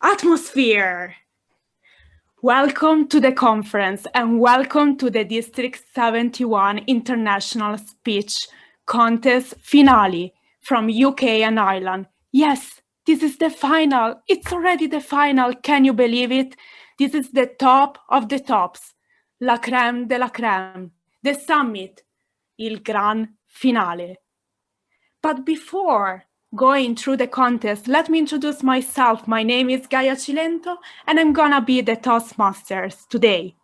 Atmosphere! Welcome to the conference and welcome to the District 71 International Speech Contest Finale from UK and Ireland. Yes, this is the final. It's already the final. Can you believe it? This is the top of the tops. La crème de la crème. The summit. Il gran finale. But before going through the contest, let me introduce myself. My name is Gaia Cilento, and I'm gonna be the Toastmasters today.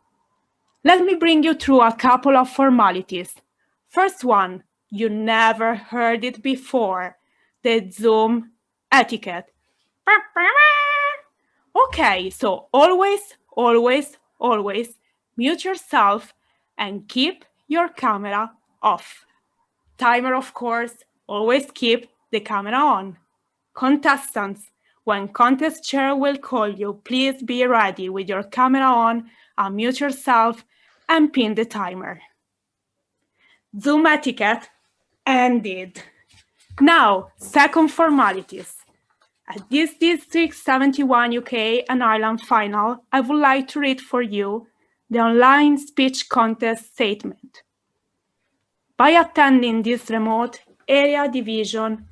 Let me bring you through a couple of formalities. First one, you never heard it before, the Zoom etiquette. Okay, so always mute yourself and keep your camera off. Timer, of course, always keep the camera on. Contestants, when contest chair will call you, please be ready with your camera on, unmute yourself, and pin the timer. Zoom etiquette ended. Now, second formalities. At this District 71 UK and Ireland final, I would like to read for you the online speech contest statement. By attending this remote area division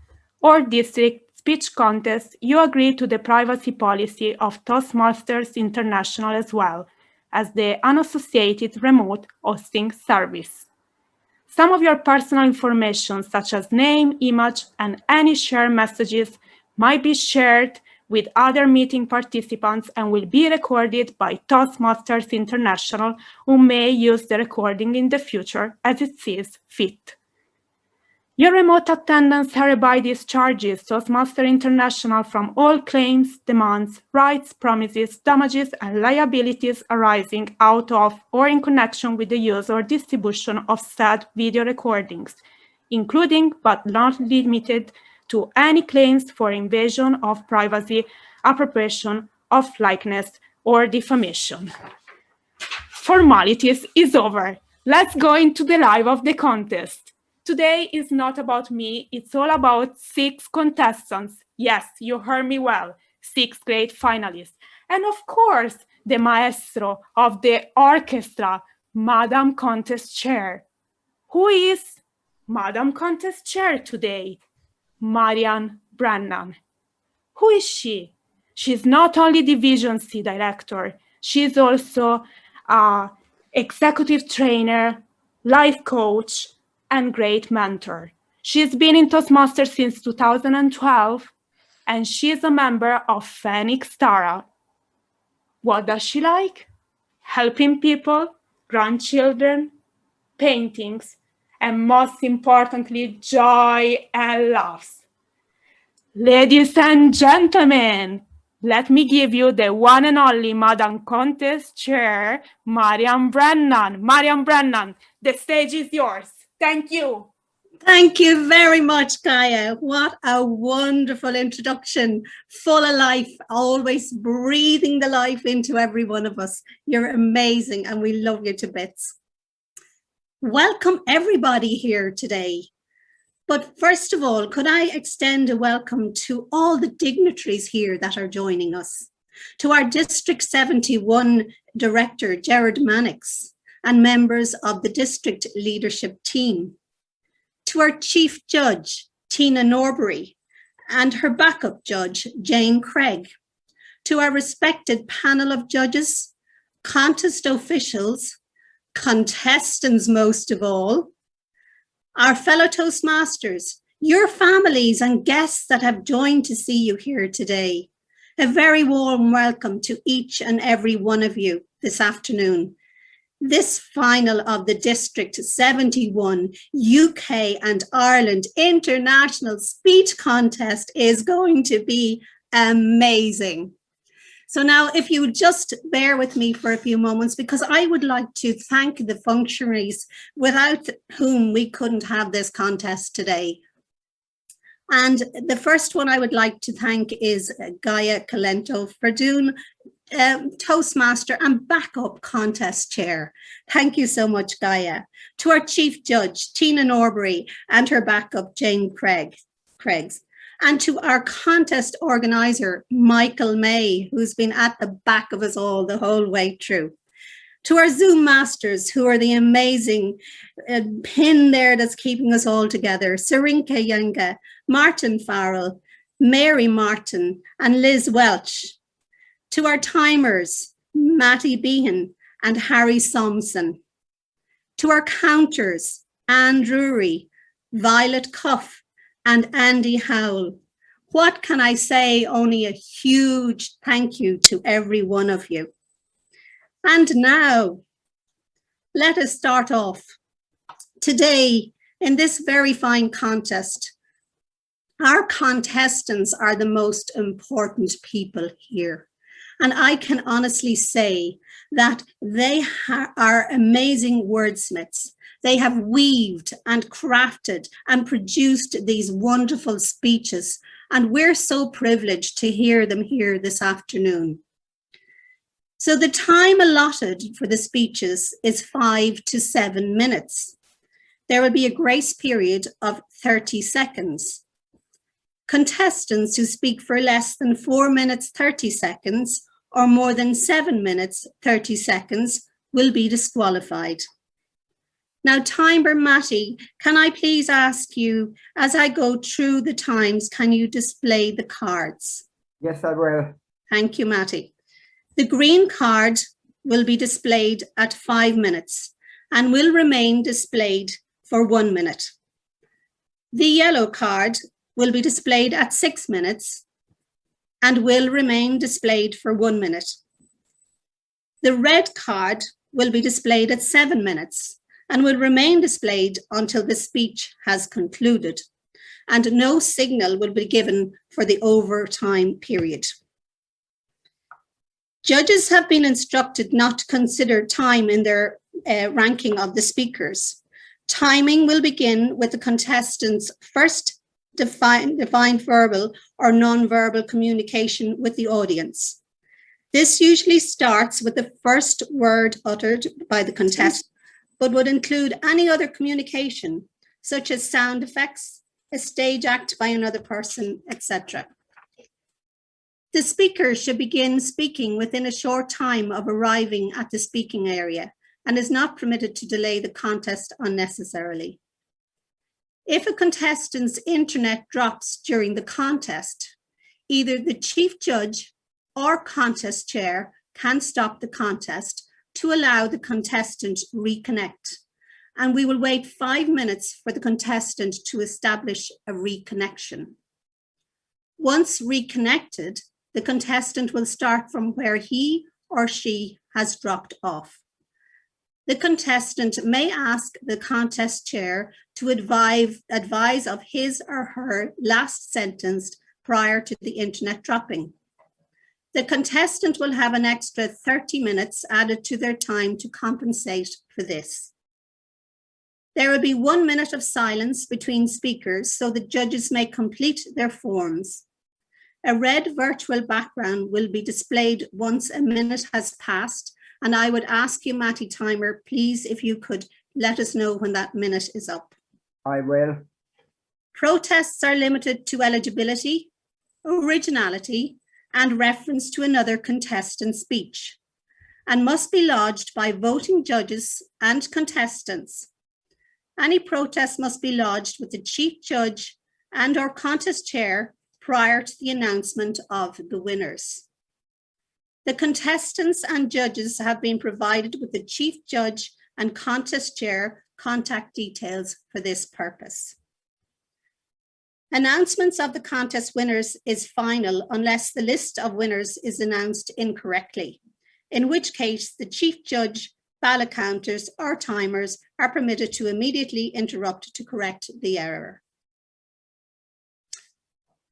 or district speech contest, you agree to the privacy policy of Toastmasters International as well as the unassociated remote hosting service. Some of your personal information, such as name, image, and any shared messages, might be shared with other meeting participants and will be recorded by Toastmasters International, who may use the recording in the future as it sees fit. Your remote attendance hereby discharges Toastmasters International from all claims, demands, rights, promises, damages, and liabilities arising out of or in connection with the use or distribution of said video recordings, including but not limited to any claims for invasion of privacy, appropriation of likeness, or defamation. Formalities is over. Let's go into the live of the contest. Today is not about me, it's all about 6 contestants. Yes, you heard me well, 6 great finalists. And of course, the maestro of the orchestra, Madam Contest Chair. Who is Madam Contest Chair today? Marianne Brennan. Who is she? She's not only Division C director, she's also an executive trainer, life coach, and great mentor. She's been in Toastmasters since 2012, and she's a member of Phoenix Tara. What does she like? Helping people, grandchildren, paintings, and most importantly, joy and laughs. Ladies and gentlemen, let me give you the one and only Madam Contest Chair, Marianne Brennan. Marianne Brennan, the stage is yours. Thank you. Thank you very much, Gaia. What a wonderful introduction, full of life, always breathing the life into every one of us. You're amazing and we love you to bits. Welcome everybody here today. But first of all, could I extend a welcome to all the dignitaries here that are joining us, to our District 71 Director, Gerard Mannix, and members of the district leadership team, to our Chief Judge, Tina Norbury, and her backup judge, Jane Craig, to our respected panel of judges, contest officials, contestants most of all, our fellow Toastmasters, your families and guests that have joined to see you here today. A very warm welcome to each and every one of you this afternoon. This final of the District 71 UK and Ireland International Speech Contest is going to be amazing. So now, if you would just bear with me for a few moments, because I would like to thank the functionaries without whom we couldn't have this contest today. And the first one I would like to thank is Gaia Cilento for doing Toastmaster and backup contest chair. Thank you so much, Gaia. To our Chief Judge, Tina Norbury, and her backup, Jane Craigs. And to our contest organizer, Michael May, who's been at the back of us all the whole way through. To our Zoom masters, who are the amazing pin there that's keeping us all together, Sarinka Yunga, Martin Farrell, Mary Martin, and Liz Welch. To our timers, Matty Behan and Harry Thompson. To our counters, Anne Drury, Violet Cuff, and Andy Howell. What can I say? Only a huge thank you to every one of you. And now, let us start off. Today, in this very fine contest, our contestants are the most important people here. And I can honestly say that they are amazing wordsmiths. They have weaved and crafted and produced these wonderful speeches, and we're so privileged to hear them here this afternoon. So the time allotted for the speeches is 5 to 7 minutes. There will be a grace period of 30 seconds. Contestants who speak for less than 4 minutes 30 seconds or more than 7 minutes 30 seconds will be disqualified. Now, timer Matty, can I please ask you, as I go through the times, can you display the cards? Yes, I will. Thank you, Matty. The green card will be displayed at 5 minutes and will remain displayed for 1 minute. The yellow card will be displayed at 6 minutes and will remain displayed for 1 minute. The red card will be displayed at 7 minutes and will remain displayed until the speech has concluded, and no signal will be given for the overtime period. Judges have been instructed not to consider time in their ranking of the speakers. Timing will begin with the contestants' first defined verbal or non-verbal communication with the audience. This usually starts with the first word uttered by the contestant, but would include any other communication, such as sound effects, a stage act by another person, etc. The speaker should begin speaking within a short time of arriving at the speaking area and is not permitted to delay the contest unnecessarily. If a contestant's internet drops during the contest, either the chief judge or contest chair can stop the contest to allow the contestant to reconnect, and we will wait 5 minutes for the contestant to establish a reconnection. Once reconnected, the contestant will start from where he or she has dropped off. The contestant may ask the contest chair to advise of his or her last sentence prior to the internet dropping. The contestant will have an extra 30 minutes added to their time to compensate for this. There will be 1 minute of silence between speakers so the judges may complete their forms. A red virtual background will be displayed once a minute has passed, and I would ask you, Matty Timer, please, if you could let us know when that minute is up. I will. Protests are limited to eligibility, originality, and reference to another contestant's speech, and must be lodged by voting judges and contestants. Any protest must be lodged with the chief judge and or contest chair prior to the announcement of the winners. The contestants and judges have been provided with the chief judge and contest chair contact details for this purpose. Announcements of the contest winners is final unless the list of winners is announced incorrectly, in which case the chief judge, ballot counters or timers are permitted to immediately interrupt to correct the error.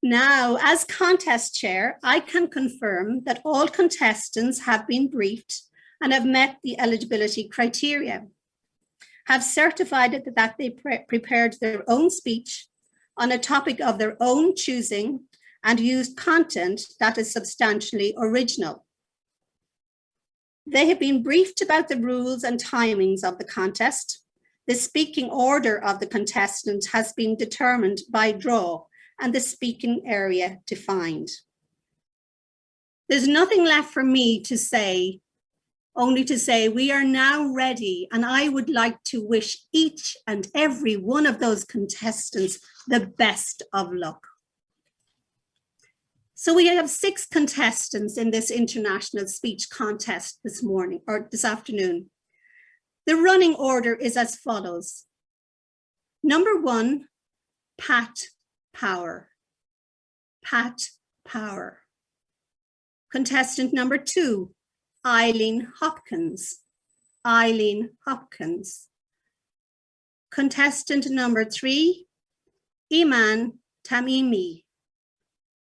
Now, as contest chair, I can confirm that all contestants have been briefed and have met the eligibility criteria, have certified that they prepared their own speech on a topic of their own choosing and used content that is substantially original. They have been briefed about the rules and timings of the contest. The speaking order of the contestant has been determined by draw, and the speaking area defined. There's nothing left for me to say, only to say we are now ready, and I would like to wish each and every one of those contestants the best of luck. So we have 6 contestants in this international speech contest this morning or this afternoon. The running order is as follows. Number 1, Pat Power. Pat Power. Contestant number 2, Eileen Hopkins. Eileen Hopkins. Contestant number 3, Iman Tamimi.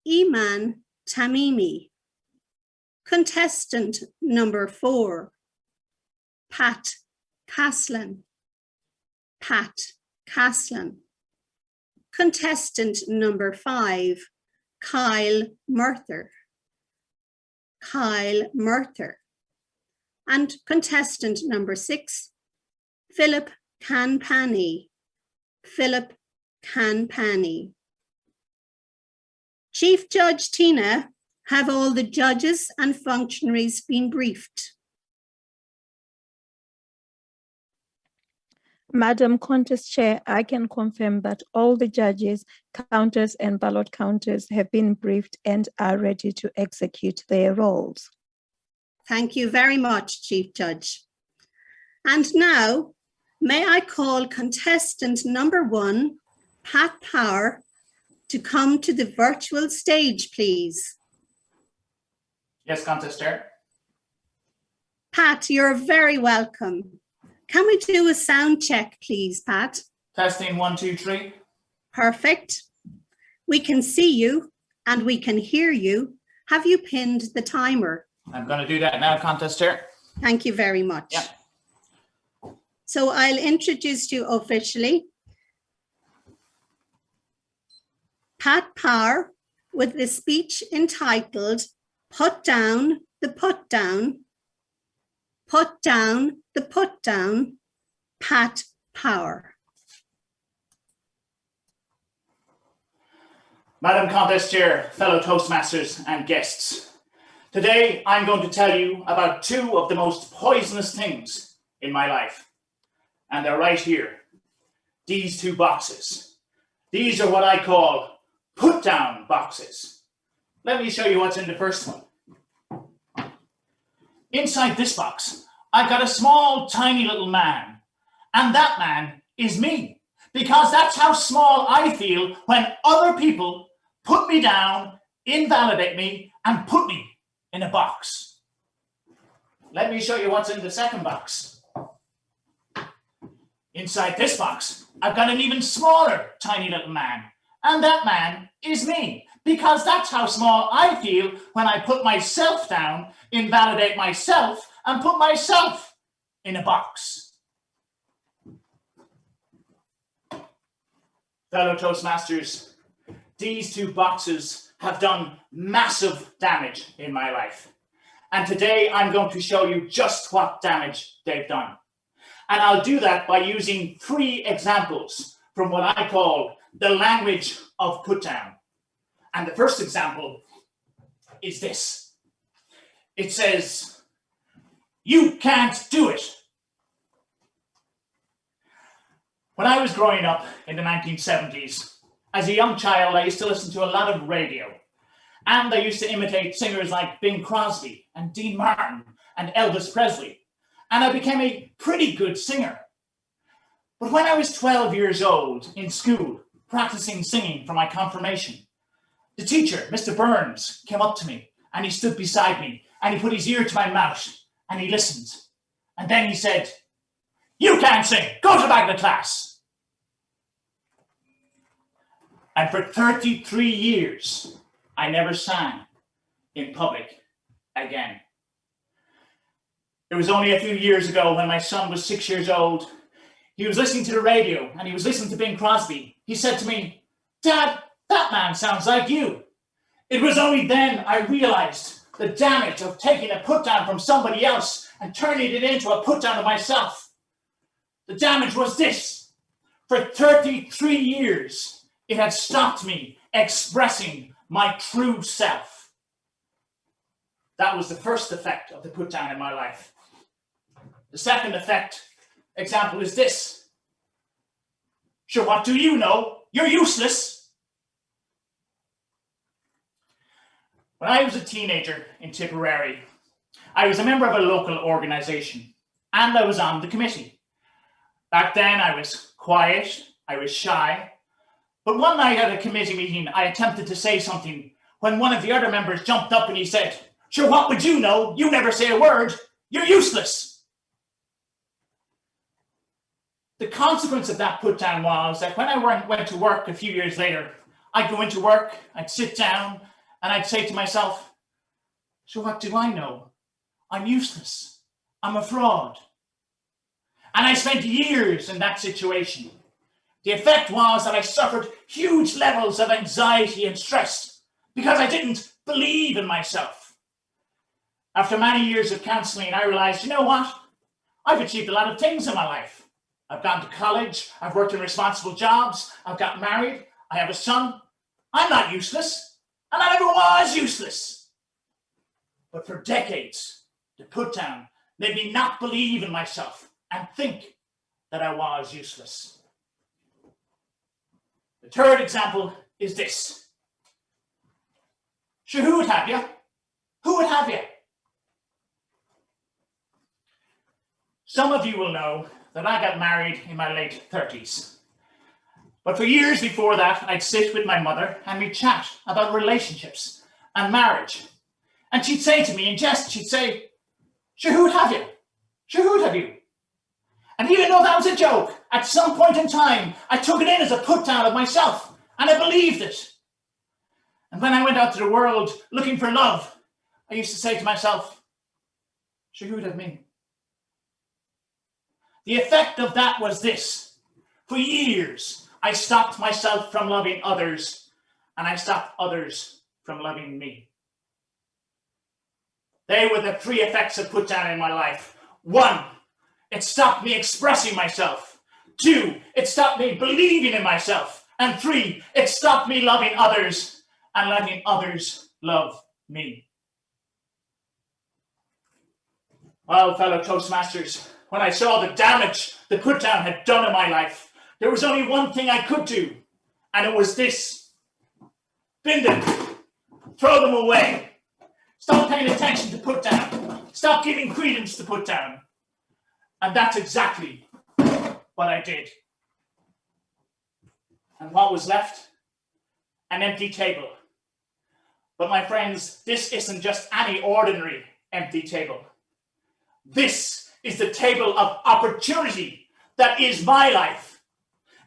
Iman Tamimi. Contestant number 4, Pat Caslan. Pat Caslan. Contestant number 5, Kyle Murther. Kyle Murther. And contestant number 6, Philip Campani. Philip Campani. Chief Judge Tina, have all the judges and functionaries been briefed? Madam Contest Chair, I can confirm that all the judges, counters, and ballot counters have been briefed and are ready to execute their roles. Thank you very much, Chief Judge. And now, may I call contestant number 1, Pat Power, to come to the virtual stage, please. Yes, Contest Chair. Pat, you're very welcome. Can we do a sound check, please, Pat? Testing 1, 2, 3. Perfect. We can see you and we can hear you. Have you pinned the timer? I'm going to do that now, Contest Chair. Thank you very much. Yeah. So I'll introduce you officially. Pat Power with the speech entitled, Put Down the Put Down. Put down the put down, Pat Power. Madam Contest Chair, fellow Toastmasters and guests. Today, I'm going to tell you about 2 of the most poisonous things in my life. And they're right here. These 2 boxes. These are what I call put down boxes. Let me show you what's in the first one. Inside this box, I've got a small, tiny little man. And that man is me. Because that's how small I feel when other people put me down, invalidate me, and put me in a box. Let me show you what's in the second box. Inside this box, I've got an even smaller, tiny little man. And that man is me. Because that's how small I feel when I put myself down, invalidate myself, and put myself in a box. Fellow Toastmasters, these 2 boxes have done massive damage in my life. And today I'm going to show you just what damage they've done. And I'll do that by using 3 examples from what I call the language of put down. And the first example is this. It says, "You can't do it." When I was growing up in the 1970s, as a young child, I used to listen to a lot of radio. And I used to imitate singers like Bing Crosby and Dean Martin and Elvis Presley. And I became a pretty good singer. But when I was 12 years old in school, practicing singing for my confirmation, the teacher, Mr. Burns, came up to me and he stood beside me and he put his ear to my mouth and he listened. And then he said, "You can't sing, go to the back of the class." And for 33 years, I never sang in public again. It was only a few years ago when my son was 6 years old. He was listening to the radio and he was listening to Bing Crosby. He said to me, "Dad, that man sounds like you." It was only then I realized the damage of taking a put down from somebody else and turning it into a put down of myself. The damage was this. For 33 years, it had stopped me expressing my true self. That was the first effect of the put down in my life. The second example is this. Sure, what do you know? You're useless. When I was a teenager in Tipperary, I was a member of a local organisation and I was on the committee. Back then I was quiet, I was shy, but one night at a committee meeting I attempted to say something when one of the other members jumped up and he said, "Sure, what would you know? You never say a word. You're useless." The consequence of that put down was that when I went to work a few years later, I'd go into work, I'd sit down, and I'd say to myself, "So what do I know? I'm useless. I'm a fraud." And I spent years in that situation. The effect was that I suffered huge levels of anxiety and stress because I didn't believe in myself. After many years of counselling, I realised, you know what? I've achieved a lot of things in my life. I've gone to college, I've worked in responsible jobs, I've got married, I have a son. I'm not useless, and I never was useless. But for decades, the put down made me not believe in myself and think that I was useless. The third example is this. Sure, who would have you? Who would have you? Some of you will know that I got married in my late 30s. But for years before that, I'd sit with my mother and we'd chat about relationships and marriage. And she'd say to me in jest, she'd say, "Sure, who would have you? Sure, who would have you?" And even though that was a joke, at some point in time, I took it in as a put down of myself and I believed it. And when I went out to the world looking for love, I used to say to myself, "Sure, who would have me?" The effect of that was this. For years, I stopped myself from loving others, and I stopped others from loving me. They were the three effects of put down in my life. 1, it stopped me expressing myself. 2, it stopped me believing in myself. And 3, it stopped me loving others and letting others love me. Well, fellow Toastmasters, when I saw the damage the put down had done in my life, there was only one thing I could do, and it was this. Bin them. Throw them away. Stop paying attention to put down. Stop giving credence to put down. And that's exactly what I did. And what was left? An empty table. But my friends, this isn't just any ordinary empty table. This is the table of opportunity that is my life.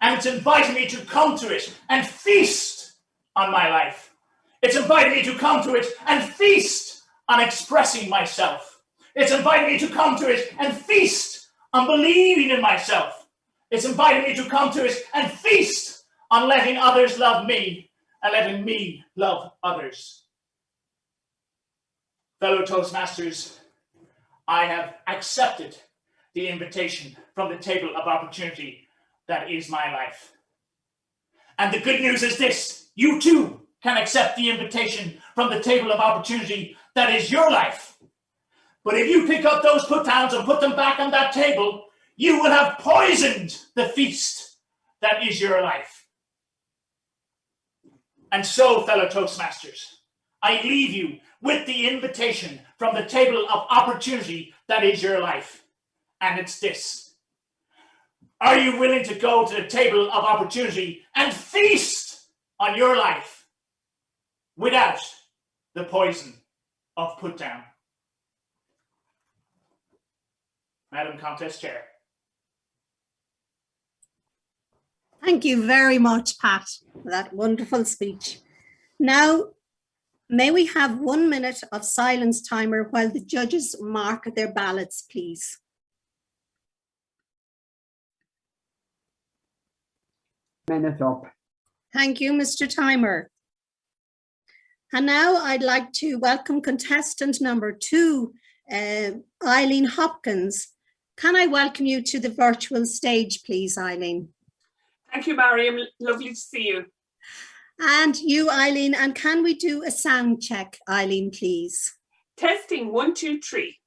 And it's inviting me to come to it and feast on my life. It's inviting me to come to it and feast on expressing myself. It's inviting me to come to it and feast on believing in myself. It's inviting me to come to it and feast on letting others love me and letting me love others. Fellow Toastmasters, I have accepted the invitation from the table of opportunity that is my life. And the good news is this, you too can accept the invitation from the table of opportunity that is your life. But if you pick up those put downs and put them back on that table, you will have poisoned the feast that is your life. And so, fellow Toastmasters, I leave you with the invitation from the table of opportunity that is your life. And it's this. Are you willing to go to the table of opportunity and feast on your life without the poison of put down? Madam Contest Chair. Thank you very much, Pat, for that wonderful speech. Now, may we have 1 minute of silence timer while the judges mark their ballots, please. Minute up. Thank you, Mr. Timer. And now I'd like to welcome contestant number 2, Eileen Hopkins. Can I welcome you to the virtual stage, please, Eileen? Thank you, Mariam. Lovely to see you. And you, Eileen, and can we do a sound check, Eileen, please? Testing 1, 2, 3.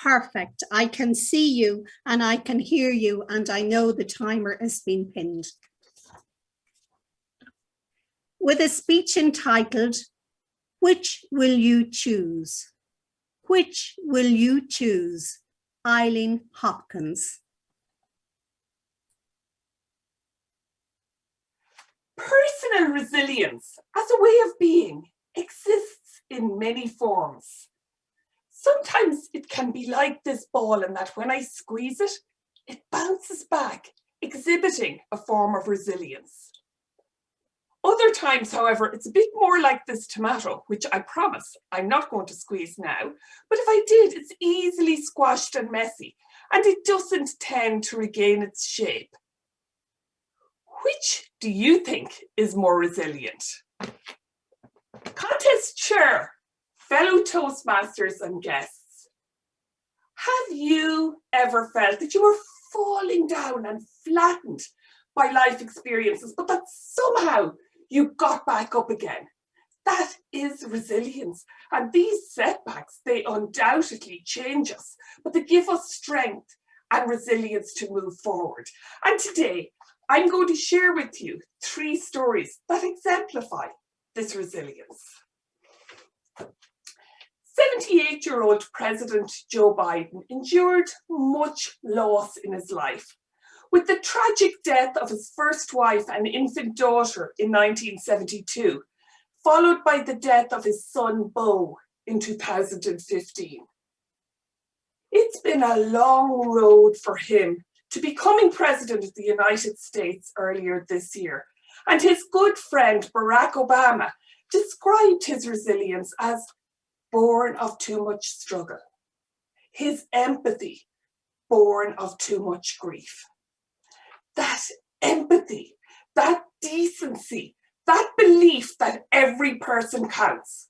Perfect. I can see you and I can hear you, and I know the timer has been pinned. With a speech entitled, "Which Will You Choose?" Which will you choose? Eileen Hopkins. Personal resilience as a way of being exists in many forms. Sometimes it can be like this ball in that when I squeeze it, it bounces back, exhibiting a form of resilience. Other times, however, it's a bit more like this tomato, which I promise I'm not going to squeeze now, but if I did, it's easily squashed and messy, and it doesn't tend to regain its shape. Which do you think is more resilient? Contest chair, fellow Toastmasters and guests, have you ever felt that you were falling down and flattened by life experiences, but that somehow you got back up again? That is resilience. And these setbacks, they undoubtedly change us, but they give us strength and resilience to move forward. And today, I'm going to share with you 3 stories that exemplify this resilience. 78-year-old President Joe Biden endured much loss in his life, with the tragic death of his first wife and infant daughter in 1972, followed by the death of his son Beau in 2015. It's been a long road for him to becoming President of the United States earlier this year, and his good friend Barack Obama described his resilience as born of too much struggle, his empathy born of too much grief. That empathy, that decency, that belief that every person counts,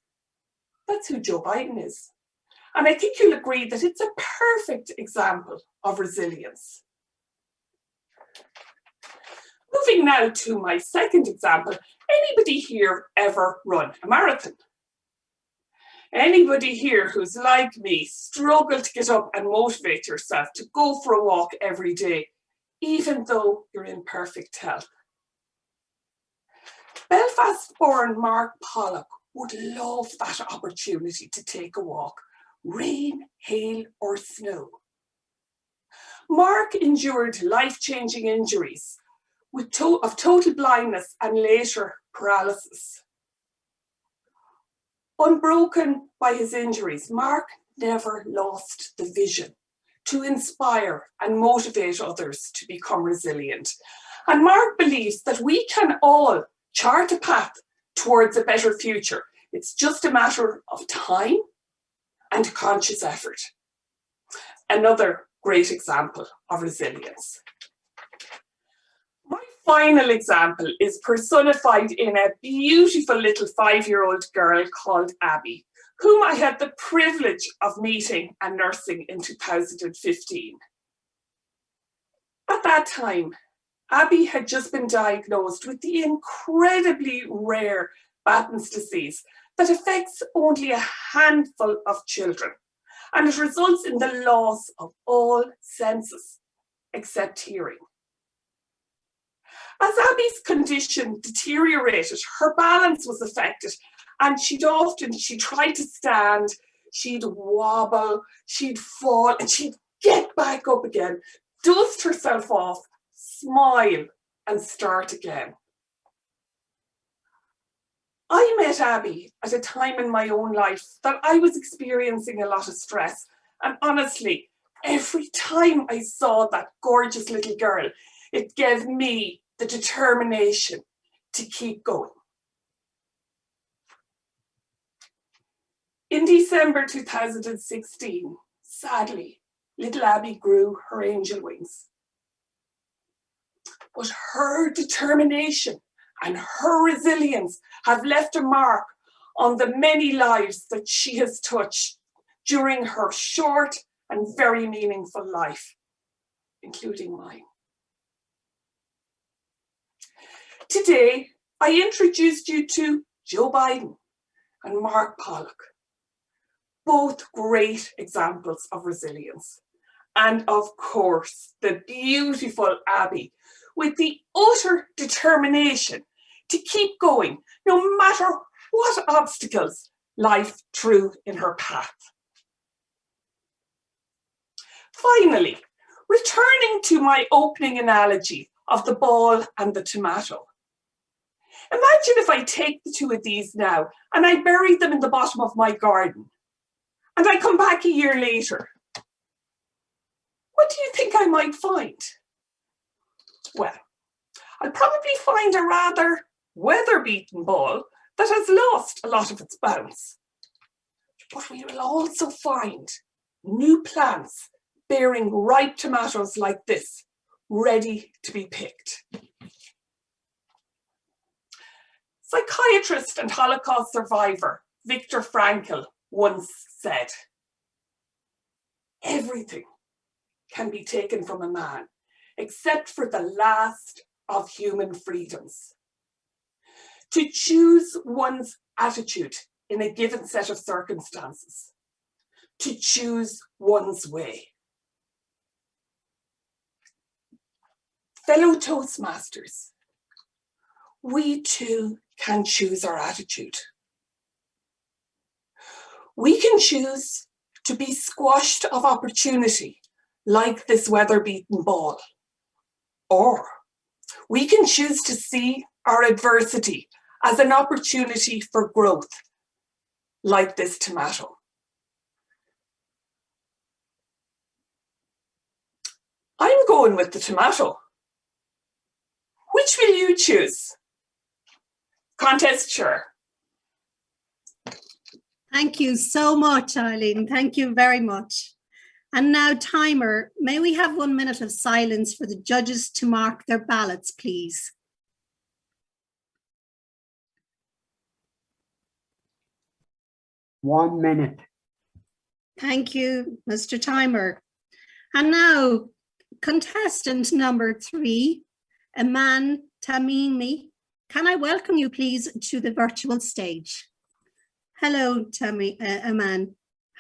that's who Joe Biden is. And I think you'll agree that it's a perfect example of resilience. Moving now to my second example, anybody here ever run a marathon? Anybody here who's like me struggle to get up and motivate yourself to go for a walk every day, even though you're in perfect health? Belfast-born Mark Pollock would love that opportunity to take a walk, rain, hail, or snow. Mark endured life-changing injuries of total blindness and later paralysis. Unbroken by his injuries, Mark never lost the vision to inspire and motivate others to become resilient. And Mark believes that we can all chart a path towards a better future. It's just a matter of time and conscious effort. Another great example of resilience. My final example is personified in a beautiful little 5-year-old girl called Abby, whom I had the privilege of meeting and nursing in 2015. At that time, Abby had just been diagnosed with the incredibly rare Batten's disease that affects only a handful of children, and it results in the loss of all senses except hearing. As Abby's condition deteriorated, her balance was affected, and she'd try to stand, she'd wobble, she'd fall, and she'd get back up again, dust herself off, smile, and start again. I met Abby at a time in my own life that I was experiencing a lot of stress, and honestly, every time I saw that gorgeous little girl, it gave me the determination to keep going. In December 2016, sadly, little Abby grew her angel wings. But her determination and her resilience have left a mark on the many lives that she has touched during her short and very meaningful life, including mine. Today, I introduced you to Joe Biden and Mark Pollock, both great examples of resilience. And of course, the beautiful Abby with the utter determination to keep going, no matter what obstacles life threw in her path. Finally, returning to my opening analogy of the ball and the tomato. Imagine if I take the two of these now and I bury them in the bottom of my garden, and I come back a year later. What do you think I might find? Well, I'll probably find a rather weather-beaten ball that has lost a lot of its bounce. But we will also find new plants bearing ripe tomatoes like this, ready to be picked. Psychiatrist and Holocaust survivor Viktor Frankl once said, "Everything can be taken from a man except for the last of human freedoms. To choose one's attitude in a given set of circumstances, to choose one's way." Fellow Toastmasters, we too can choose our attitude. We can choose to be squashed of opportunity like this weather-beaten ball, or we can choose to see our adversity as an opportunity for growth like this tomato. I'm going with the tomato. Which will you choose? Contest chair. Thank you so much, Eileen. Thank you very much. And now, timer, may we have 1 minute of silence for the judges to mark their ballots, please? One minute. Thank you, Mr. Timer. And now, contestant number 3, Iman Tamimi. Can I welcome you, please, to the virtual stage? Hello, Iman.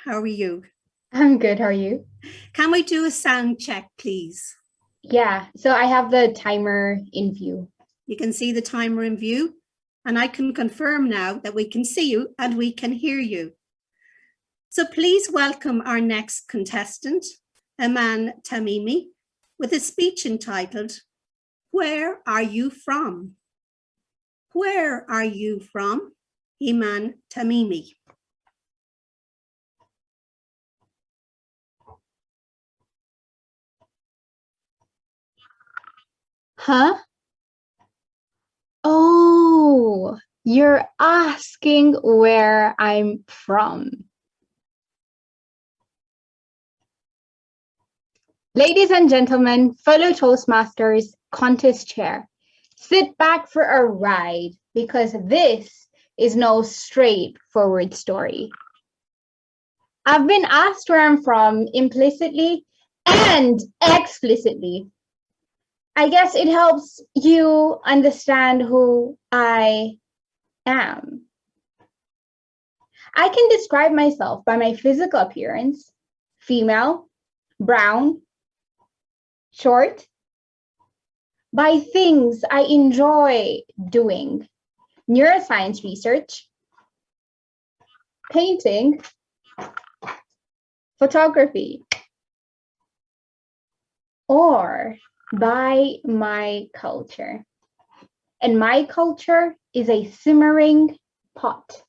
How are you? I'm good. How are you? Can we do a sound check, please? Yeah, so I have the timer in view. You can see the timer in view, and I can confirm now that we can see you and we can hear you. So please welcome our next contestant, Iman Tamimi, with a speech entitled, "Where Are You From?" Where are you from, Iman Tamimi? Huh? Oh, you're asking where I'm from. Ladies and gentlemen, fellow Toastmasters, contest chair, sit back for a ride because this is no straightforward story. I've been asked where I'm from implicitly and explicitly. I guess it helps you understand who I am. I can describe myself by my physical appearance: female, brown, short, by things I enjoy doing: neuroscience research, painting, photography, or by my culture. And my culture is a simmering pot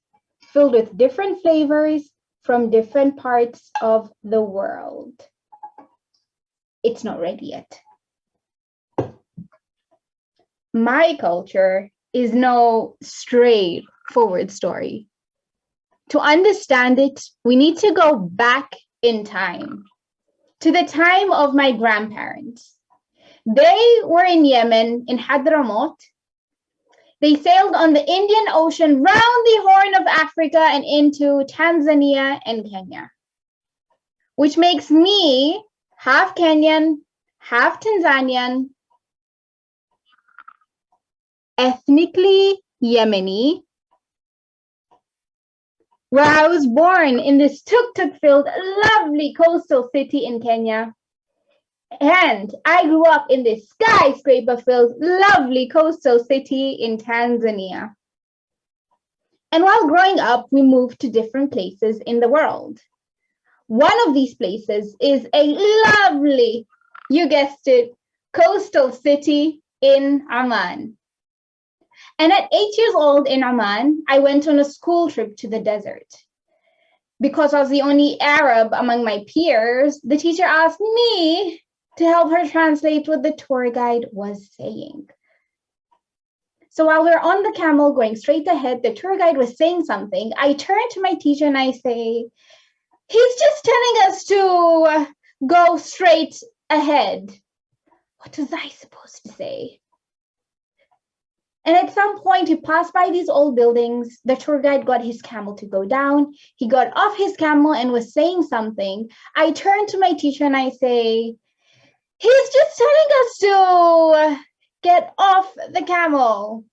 filled with different flavors from different parts of the world. It's not ready yet. My culture is no straightforward story. To understand it, we need to go back in time, to the time of my grandparents. They were in Yemen, in Hadramaut. They sailed on the Indian Ocean round the Horn of Africa and into Tanzania and Kenya, which makes me half Kenyan, half Tanzanian, ethnically Yemeni, where I was born in this tuk-tuk-filled, lovely coastal city in Kenya. And I grew up in this skyscraper-filled, lovely coastal city in Tanzania. And while growing up, we moved to different places in the world. One of these places is a lovely, you guessed it, coastal city in Amman. And at 8 years old in Amman, I went on a school trip to the desert. Because I was the only Arab among my peers, the teacher asked me to help her translate what the tour guide was saying. So while we were on the camel going straight ahead, the tour guide was saying something. I turned to my teacher and I say, he's just telling us to go straight ahead. What was I supposed to say? And at some point, he passed by these old buildings. The tour guide got his camel to go down. He got off his camel and was saying something. I turned to my teacher and I say, he's just telling us to get off the camel.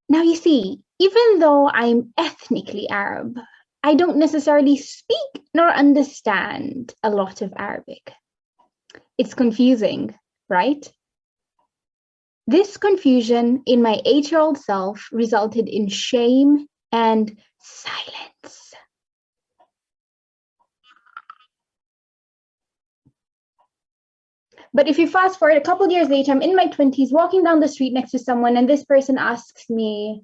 Now, you see, even though I'm ethnically Arab, I don't necessarily speak nor understand a lot of Arabic. It's confusing, right? This confusion in my 8-year-old self resulted in shame and silence. But if you fast forward a couple of years later, I'm in my 20s, walking down the street next to someone, and this person asks me,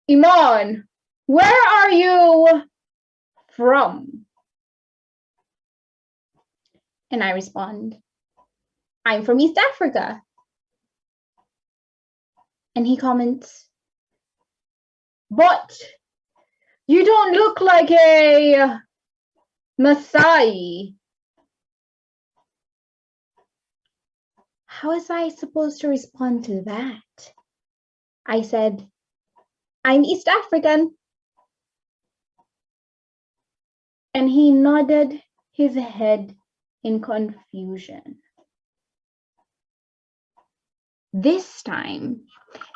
Iman, where are you from? And I respond, I'm from East Africa. And he comments, but you don't look like a Maasai. How was I supposed to respond to that? I said, I'm East African. And he nodded his head in confusion. This time,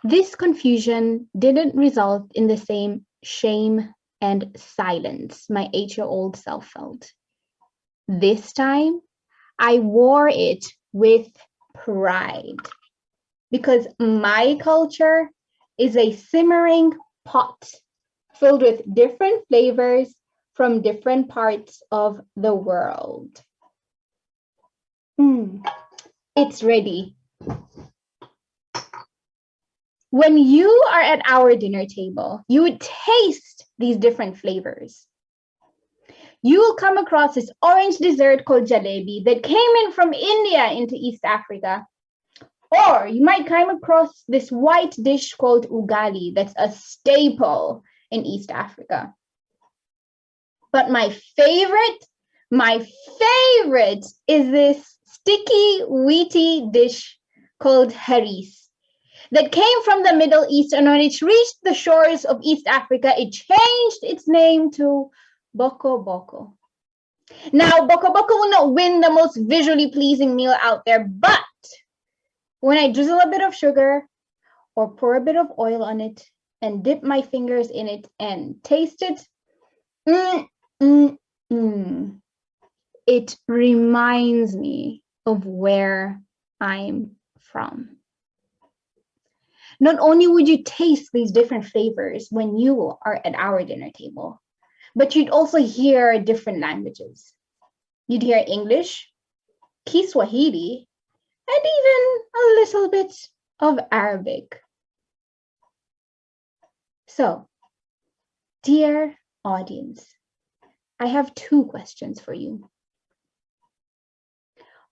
this confusion didn't result in the same shame and silence my 8-year-old self felt. This time, I wore it with pride because my culture is a simmering pot filled with different flavors from different parts of the world. It's ready. When you are at our dinner table, you would taste these different flavors. You will come across this orange dessert called jalebi that came in from India into East Africa. Or you might come across this white dish called ugali that's a staple in East Africa. But my favorite is this sticky, wheaty dish called haris that came from the Middle East, and when it reached the shores of East Africa, it changed its name to boko boko. Now, boko boko will not win the most visually pleasing meal out there, but when I drizzle a bit of sugar or pour a bit of oil on it and dip my fingers in it and taste it, it reminds me of where I'm from. Not only would you taste these different flavors when you are at our dinner table, but you'd also hear different languages. You'd hear English, Kiswahili, and even a little bit of Arabic. So, dear audience, I have 2 questions for you.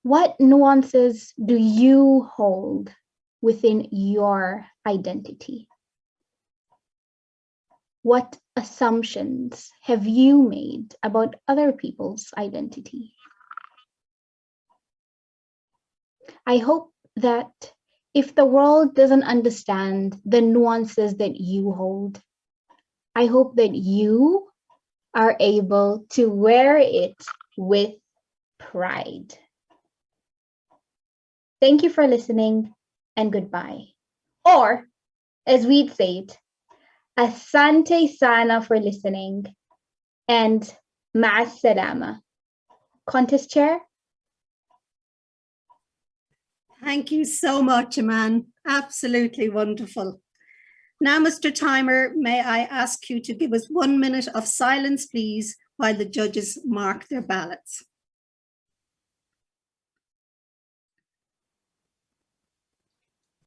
What nuances do you hold within your identity? What assumptions have you made about other people's identity? I hope that if the world doesn't understand the nuances that you hold, I hope that you are able to wear it with pride. Thank you for listening, and goodbye. Or, as we'd say it, asante sana for listening, and ma'as salama. Contest chair? Thank you so much, Iman. Absolutely wonderful. Now, Mr. Timer, may I ask you to give us 1 minute of silence, please, while the judges mark their ballots.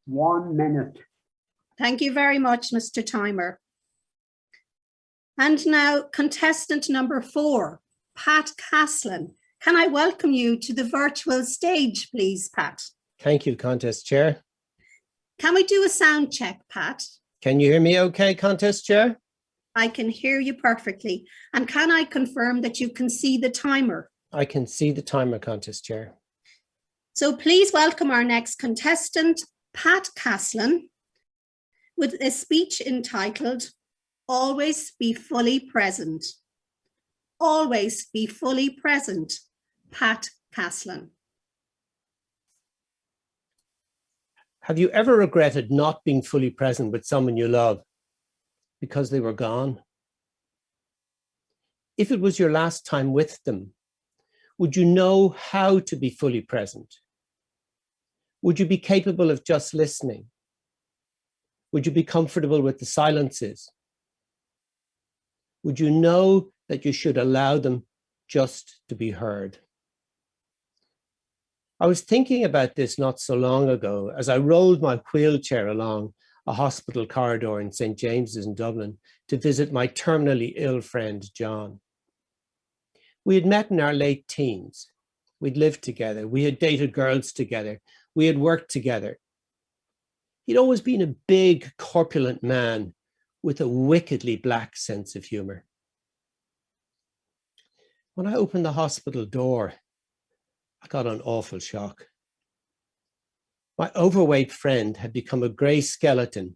One minute. Thank you very much, Mr. Timer. And now, contestant number 4, Pat Caslin. Can I welcome you to the virtual stage, please, Pat? Thank you, Contest Chair. Can we do a sound check, Pat? Can you hear me okay, Contest Chair? I can hear you perfectly. And can I confirm that you can see the timer? I can see the timer, Contest Chair. So please welcome our next contestant, Pat Caslin, with a speech entitled, Always Be Fully Present. Always be fully present, Pat Caslin. Have you ever regretted not being fully present with someone you love because they were gone? If it was your last time with them, would you know how to be fully present? Would you be capable of just listening? Would you be comfortable with the silences? Would you know that you should allow them just to be heard? I was thinking about this not so long ago as I rolled my wheelchair along a hospital corridor in St. James's in Dublin to visit my terminally ill friend, John. We had met in our late teens. We'd lived together. We had dated girls together. We had worked together. He'd always been a big, corpulent man with a wickedly black sense of humor. When I opened the hospital door, I got an awful shock. My overweight friend had become a grey skeleton,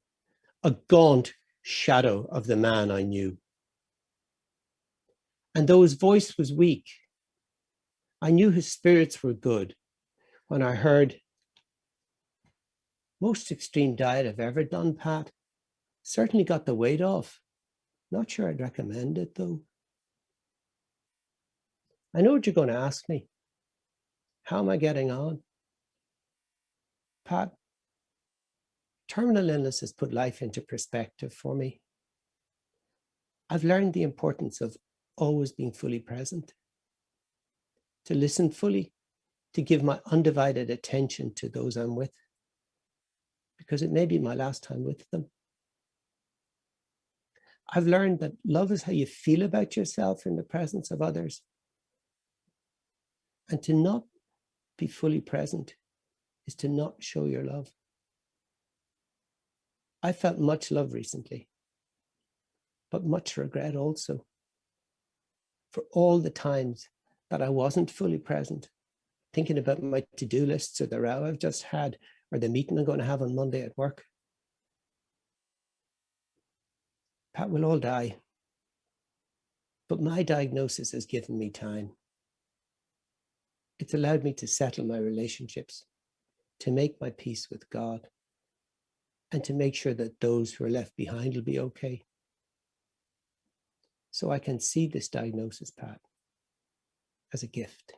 a gaunt shadow of the man I knew. And though his voice was weak, I knew his spirits were good when I heard, "Most extreme diet I've ever done, Pat. Certainly got the weight off. Not sure I'd recommend it, though." I know what you're going to ask me. How am I getting on? Pat, terminal illness has put life into perspective for me. I've learned the importance of always being fully present, to listen fully, to give my undivided attention to those I'm with, because it may be my last time with them. I've learned that love is how you feel about yourself in the presence of others, and to not be fully present is to not show your love. I felt much love recently, but much regret also for all the times that I wasn't fully present, thinking about my to-do lists or the row I've just had or the meeting I'm going to have on Monday at work. Pat, we'll all die, but my diagnosis has given me time. It's allowed me to settle my relationships, to make my peace with God, and to make sure that those who are left behind will be okay. So I can see this diagnosis, Pat, as a gift.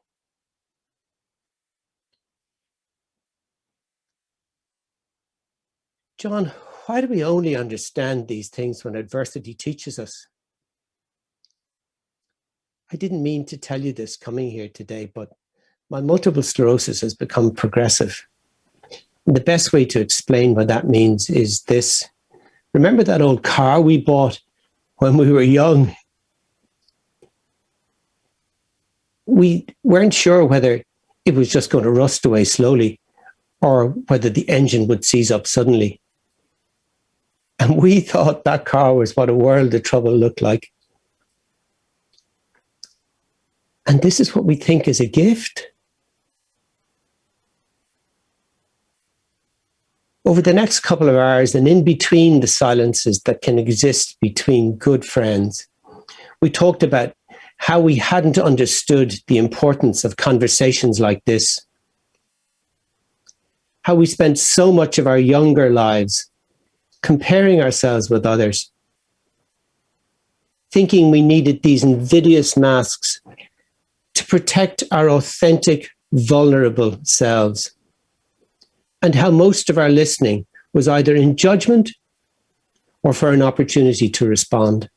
John, why do we only understand these things when adversity teaches us? I didn't mean to tell you this coming here today, but my multiple sclerosis has become progressive. And the best way to explain what that means is this. Remember that old car we bought when we were young? We weren't sure whether it was just going to rust away slowly or whether the engine would seize up suddenly. And we thought that car was what a world of trouble looked like. And this is what we think is a gift. Over the next couple of hours and in between the silences that can exist between good friends, we talked about how we hadn't understood the importance of conversations like this. How we spent so much of our younger lives comparing ourselves with others, thinking we needed these invidious masks to protect our authentic, vulnerable selves, and how most of our listening was either in judgment or for an opportunity to respond.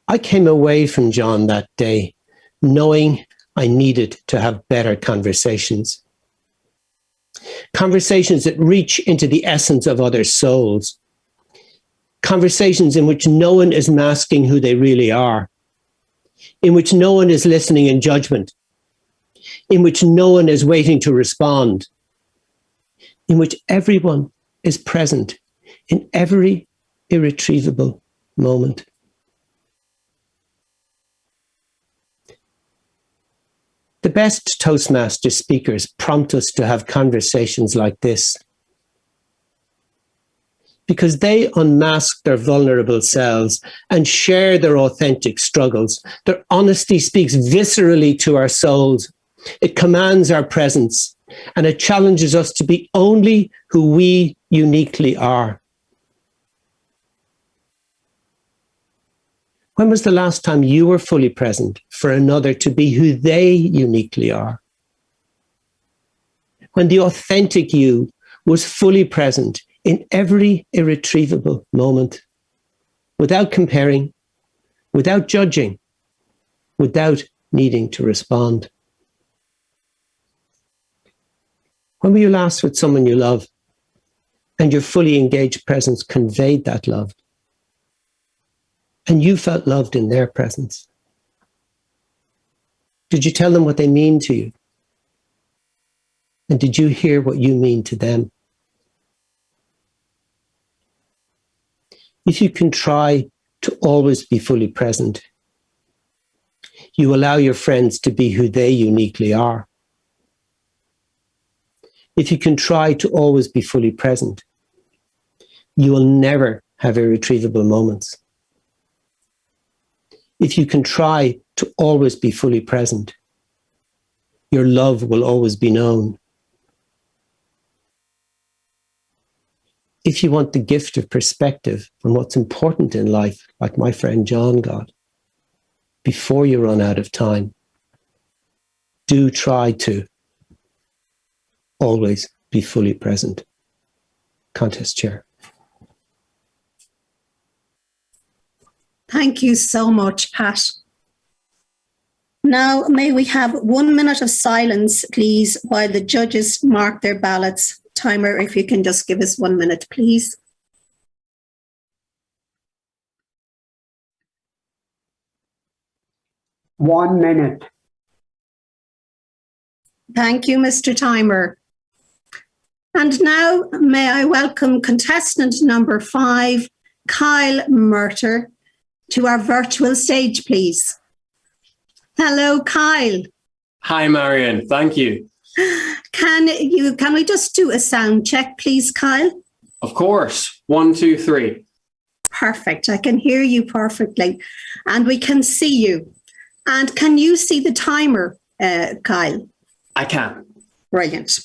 I came away from John that day knowing I needed to have better conversations. Conversations that reach into the essence of other souls. Conversations in which no one is masking who they really are. In which no one is listening in judgment. In which no one is waiting to respond. In which everyone is present in every irretrievable moment. The best Toastmasters speakers prompt us to have conversations like this because they unmask their vulnerable selves and share their authentic struggles. Their honesty speaks viscerally to our souls. It commands our presence and it challenges us to be only who we uniquely are. When was the last time you were fully present for another to be who they uniquely are? When the authentic you was fully present in every irretrievable moment, without comparing, without judging, without needing to respond. When were you last with someone you love and your fully engaged presence conveyed that love? And you felt loved in their presence? Did you tell them what they mean to you? And did you hear what you mean to them? If you can try to always be fully present, you allow your friends to be who they uniquely are. If you can try to always be fully present, you will never have irretrievable moments. If you can try to always be fully present, your love will always be known. If you want the gift of perspective on what's important in life, like my friend John got, before you run out of time, do try to always be fully present. Contest Chair. Thank you so much, Pat. Now, may we have 1 minute of silence, please, while the judges mark their ballots. Timer, if you can just give us 1 minute, please. One minute. Thank you, Mr. Timer. And now, may I welcome contestant number 5, Kyle Murter, to our virtual stage, please. Hello, Kyle. Hi, Marion. Thank you. Can we just do a sound check, please, Kyle? Of course. 1, 2, 3. Perfect. I can hear you perfectly. And we can see you. And can you see the timer, Kyle? I can. Brilliant.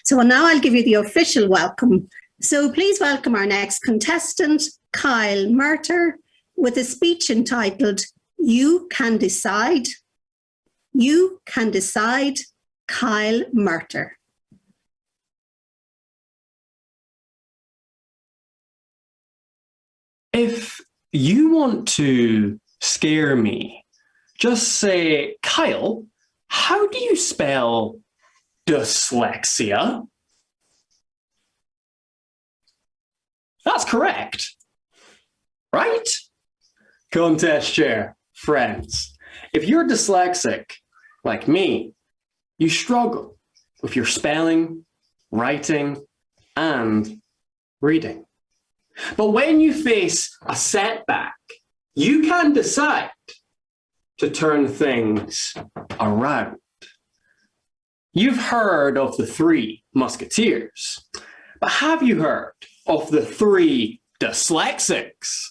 So now I'll give you the official welcome. So please welcome our next contestant, Kyle Murter, with a speech entitled, You Can Decide. You Can Decide, Kyle Murter. If you want to scare me, just say, Kyle, how do you spell dyslexia? That's correct, right? Contest chair, friends, if you're dyslexic, like me, you struggle with your spelling, writing, and reading. But when you face a setback, you can decide to turn things around. You've heard of the 3 musketeers, but have you heard of the 3 dyslexics?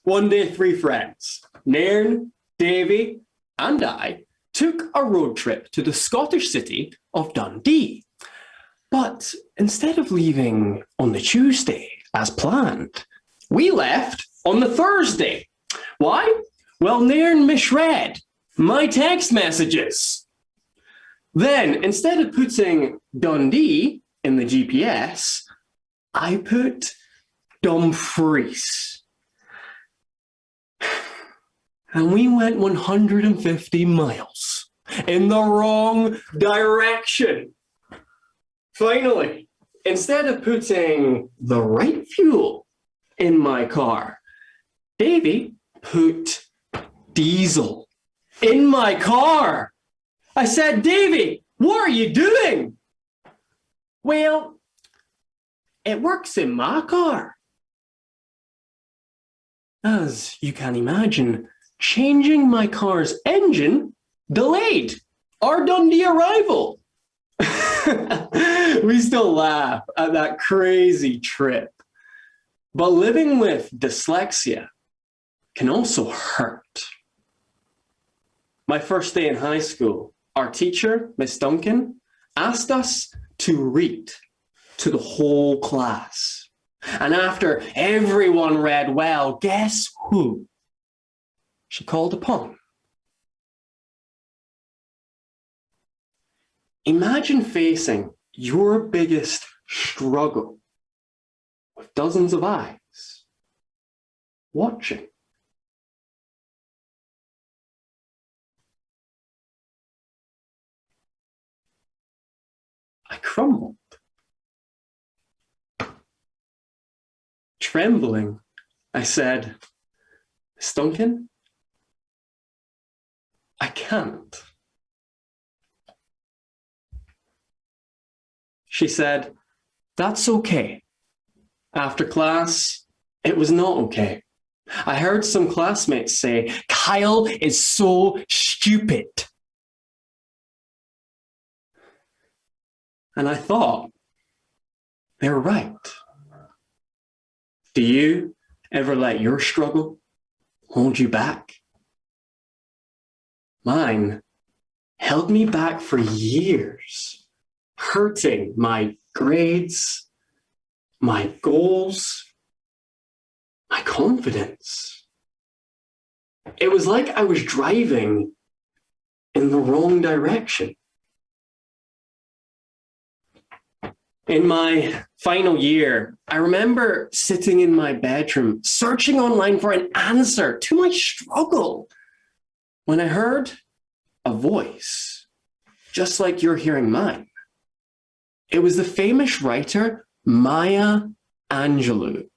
One day, 3 friends, Nairn, Davy, and I, took a road trip to the Scottish city of Dundee. But instead of leaving on the Tuesday as planned, we left on the Thursday. Why? Well, Nairn misread my text messages. Then, instead of putting Dundee in the GPS, I put Dumfries. And we went 150 miles in the wrong direction. Finally, instead of putting the right fuel in my car, Davy put diesel in my car. I said, Davy, what are you doing? Well, it works in my car. As you can imagine, changing my car's engine delayed our Dundee arrival. We still laugh at that crazy trip. But living with dyslexia can also hurt. My first day in high school, our teacher, Miss Duncan, asked us to read to the whole class. And after everyone read well, guess who she called upon? Imagine facing your biggest struggle with dozens of eyes watching. I crumbled. Trembling, I said, Miss Duncan, I can't. She said, that's okay. After class, it was not okay. I heard some classmates say, Kyle is so stupid. And I thought, they're right. Do you ever let your struggle hold you back? Mine held me back for years, hurting my grades, my goals, my confidence. It was like I was driving in the wrong direction. In my final year, I remember sitting in my bedroom, searching online for an answer to my struggle, when I heard a voice, just like you're hearing mine. It was the famous writer, Maya Angelou.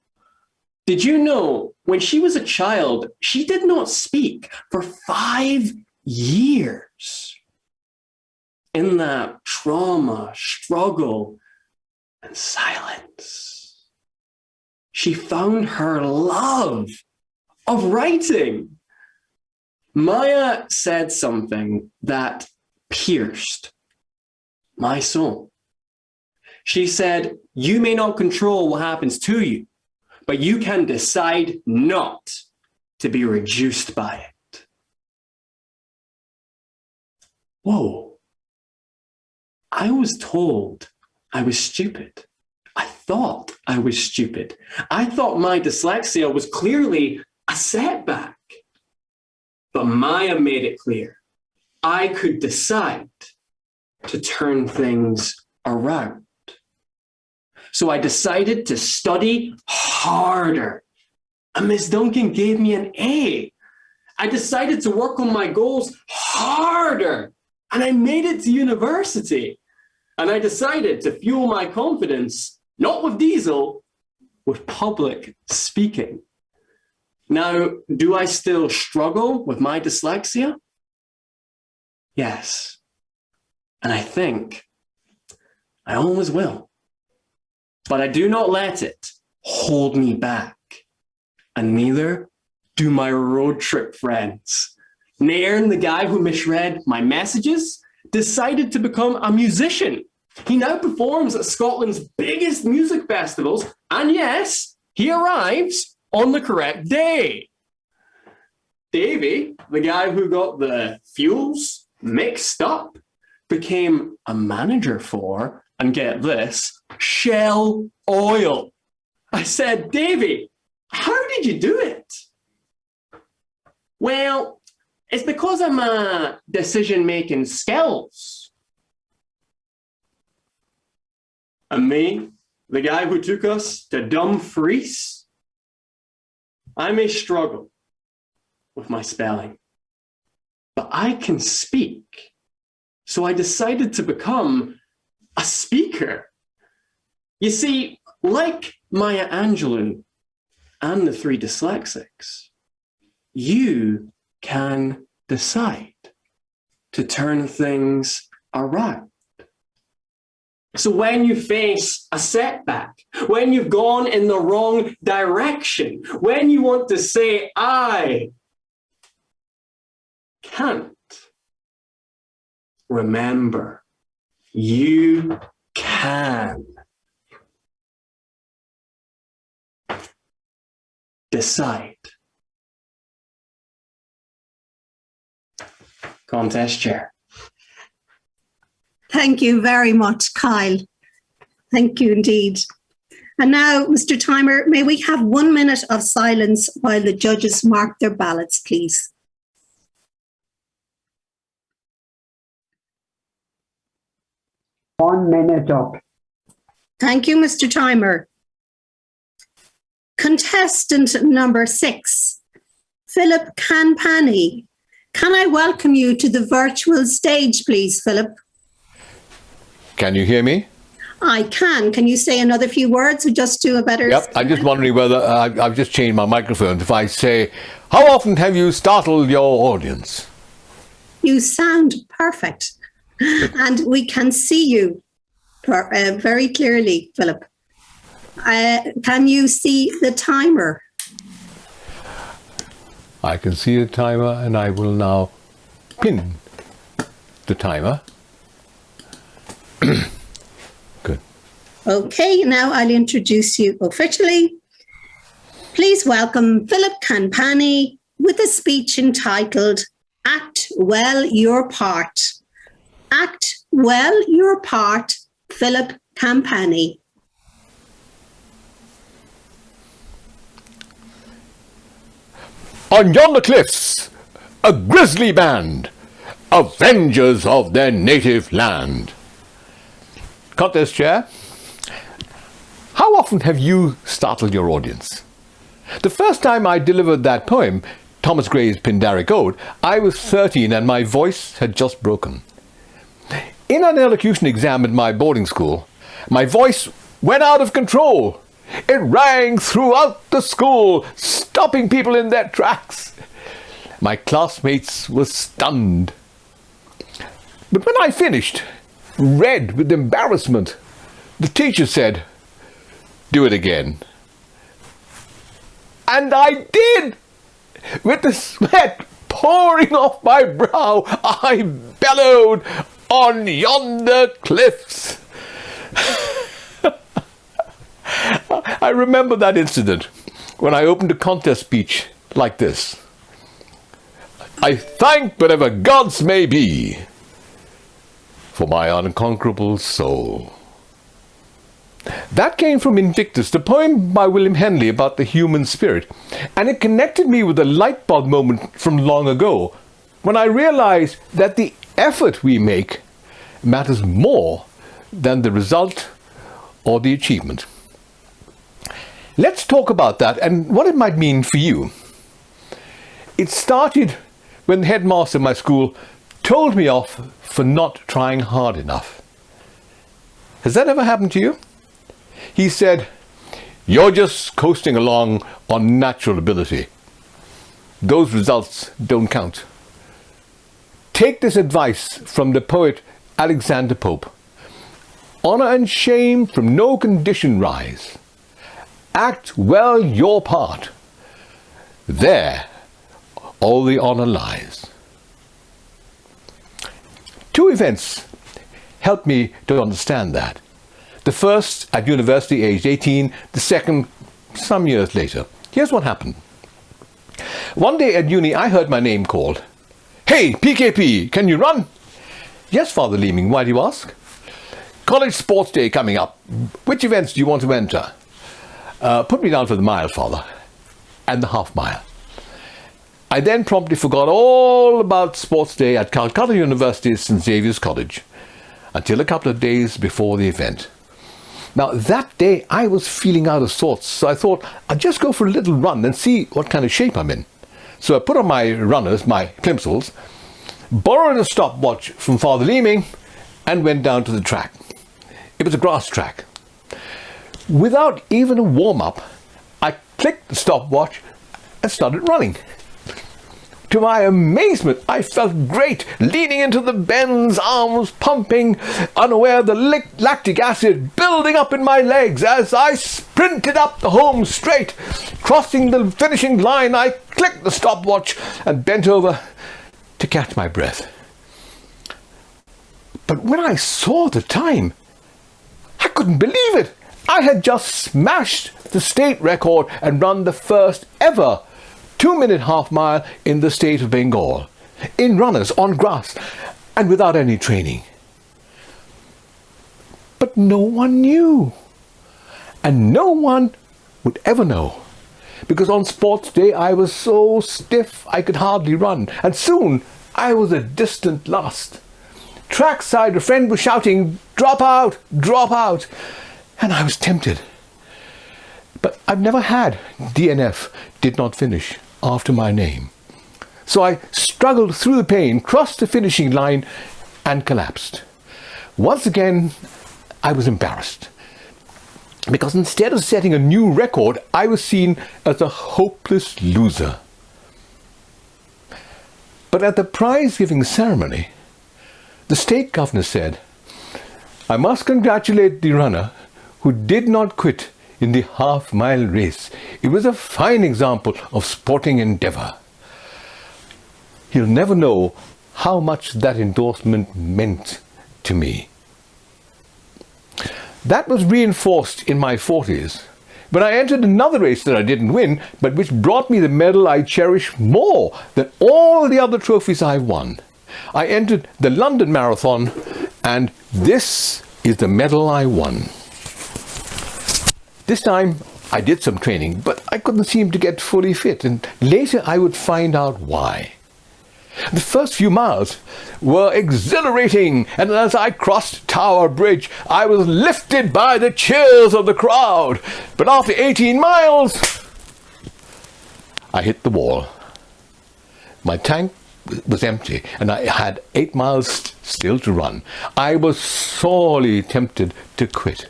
Did you know when she was a child, she did not speak for 5 years? In that trauma, struggle, and silence, she found her love of writing. Maya said something that pierced my soul. She said, you may not control what happens to you, but you can decide not to be reduced by it. Whoa. I was told I was stupid. I thought I was stupid. I thought my dyslexia was clearly a setback. But Maya made it clear I could decide to turn things around. So I decided to study harder. And Miss Duncan gave me an A. I decided to work on my goals harder. And I made it to university. And I decided to fuel my confidence, not with diesel, with public speaking. Now, do I still struggle with my dyslexia? Yes. And I think I always will. But I do not let it hold me back. And neither do my road trip friends. Nairn, the guy who misread my messages, decided to become a musician. He now performs at Scotland's biggest music festivals, and yes, he arrives on the correct day. Davy, the guy who got the fuels mixed up, became a manager for, and get this, Shell Oil. I said, Davy, how did you do it? Well, it's because of my decision-making skills. And me, the guy who took us to Dumfries, I may struggle with my spelling, but I can speak. So I decided to become a speaker. You see, like Maya Angelou and the 3 dyslexics, you can decide to turn things around. So when you face a setback, when you've gone in the wrong direction, when you want to say, I can't, remember, you can. Decide. Contest chair. Thank you very much, Kyle. Thank you indeed. And now, Mr. Timer, may we have 1 minute of silence while the judges mark their ballots, please? One minute up. Thank you, Mr. Timer. Contestant number 6, Philip Campani. Can I welcome you to the virtual stage, please, Philip? Can you hear me? I can. Can you say another few words or just do a better... Yep, I'm just wondering whether I've just changed my microphone. If I say, how often have you startled your audience? You sound perfect. And we can see you very clearly, Philip. Can you see the timer? I can see the timer, and I will now pin the timer. Good. Okay, now I'll introduce you officially. Please welcome Philip Campani with a speech entitled, Act Well Your Part. Act well your part, Philip Campani. On yonder cliffs, a grisly band, avengers of their native land. Contest chair, how often have you startled your audience? The first time I delivered that poem, Thomas Gray's Pindaric Ode, I was 13 and my voice had just broken. In an elocution exam at my boarding school, my voice went out of control. It rang throughout the school, stopping people in their tracks. My classmates were stunned. But when I finished, red with embarrassment, the teacher said, "Do it again." And I did! With the sweat pouring off my brow, I bellowed, "On yonder cliffs." I remember that incident when I opened a contest speech like this. I thank whatever gods may be for my unconquerable soul. That came from Invictus, the poem by William Henley about the human spirit, and it connected me with a light bulb moment from long ago when I realized that the effort we make matters more than the result or the achievement. Let's talk about that and what it might mean for you. It started when the headmaster of my school told me off for not trying hard enough. Has that ever happened to you? He said, "You're just coasting along on natural ability. Those results don't count." Take this advice from the poet Alexander Pope. Honor and shame from no condition rise. Act well your part. There all the honor lies. Two events helped me to understand that. The first at university aged 18, the second some years later. Here's what happened. One day at uni, I heard my name called. Hey, PKP, can you run? Yes, Father Leeming, why do you ask? College sports day coming up. Which events do you want to enter? Put me down for the mile, Father, and the half mile. I then promptly forgot all about sports day at Calcutta University's St. Xavier's College until a couple of days before the event. Now, that day I was feeling out of sorts, so I thought I'd just go for a little run and see what kind of shape I'm in. So I put on my runners, my plimsolls, borrowed a stopwatch from Father Leeming, and went down to the track. It was a grass track. Without even a warm-up, I clicked the stopwatch and started running. To my amazement, I felt great, leaning into the bends, arms pumping, unaware of the lactic acid building up in my legs as I sprinted up the home straight. Crossing the finishing line, I clicked the stopwatch and bent over to catch my breath. But when I saw the time, I couldn't believe it. I had just smashed the state record and run the first ever 2-minute half mile in the state of Bengal, in runners, on grass, and without any training. But no one knew, and no one would ever know, because on sports day I was so stiff I could hardly run, and soon I was a distant last. Trackside, a friend was shouting, drop out, and I was tempted. But I've never had DNF, did not finish, after my name. So I struggled through the pain, crossed the finishing line, and collapsed. Once again, I was embarrassed, because instead of setting a new record, I was seen as a hopeless loser. But at the prize-giving ceremony, the state governor said, I must congratulate the runner who did not quit in the half-mile race. It was a fine example of sporting endeavour. He'll never know how much that endorsement meant to me. That was reinforced in my 40s, when I entered another race that I didn't win, but which brought me the medal I cherish more than all the other trophies I won. I entered the London Marathon, and this is the medal I won. This time I did some training, but I couldn't seem to get fully fit, and later I would find out why. The first few miles were exhilarating, and as I crossed Tower Bridge, I was lifted by the cheers of the crowd. But after 18 miles, I hit the wall. My tank was empty, and I had 8 miles still to run. I was sorely tempted to quit.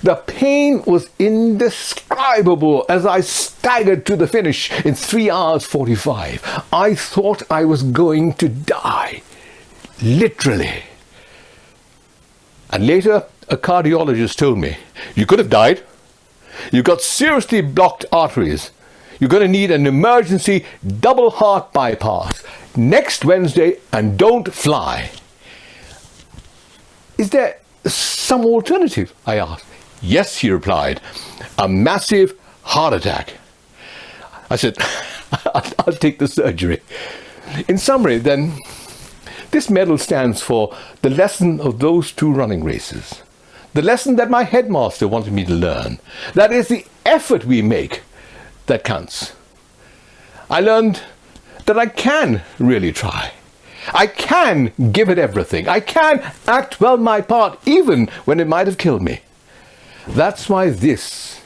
The pain was indescribable as I staggered to the finish in 3 hours 45. I thought I was going to die, literally. And later, a cardiologist told me, you could have died. You've got seriously blocked arteries. You're going to need an emergency double heart bypass next Wednesday, and don't fly. Is there some alternative? I asked. Yes, he replied, a massive heart attack. I said, I'll take the surgery. In summary, then, this medal stands for the lesson of those 2 running races. The lesson that my headmaster wanted me to learn. That is the effort we make that counts. I learned that I can really try. I can give it everything. I can act well my part, even when it might have killed me. That's why this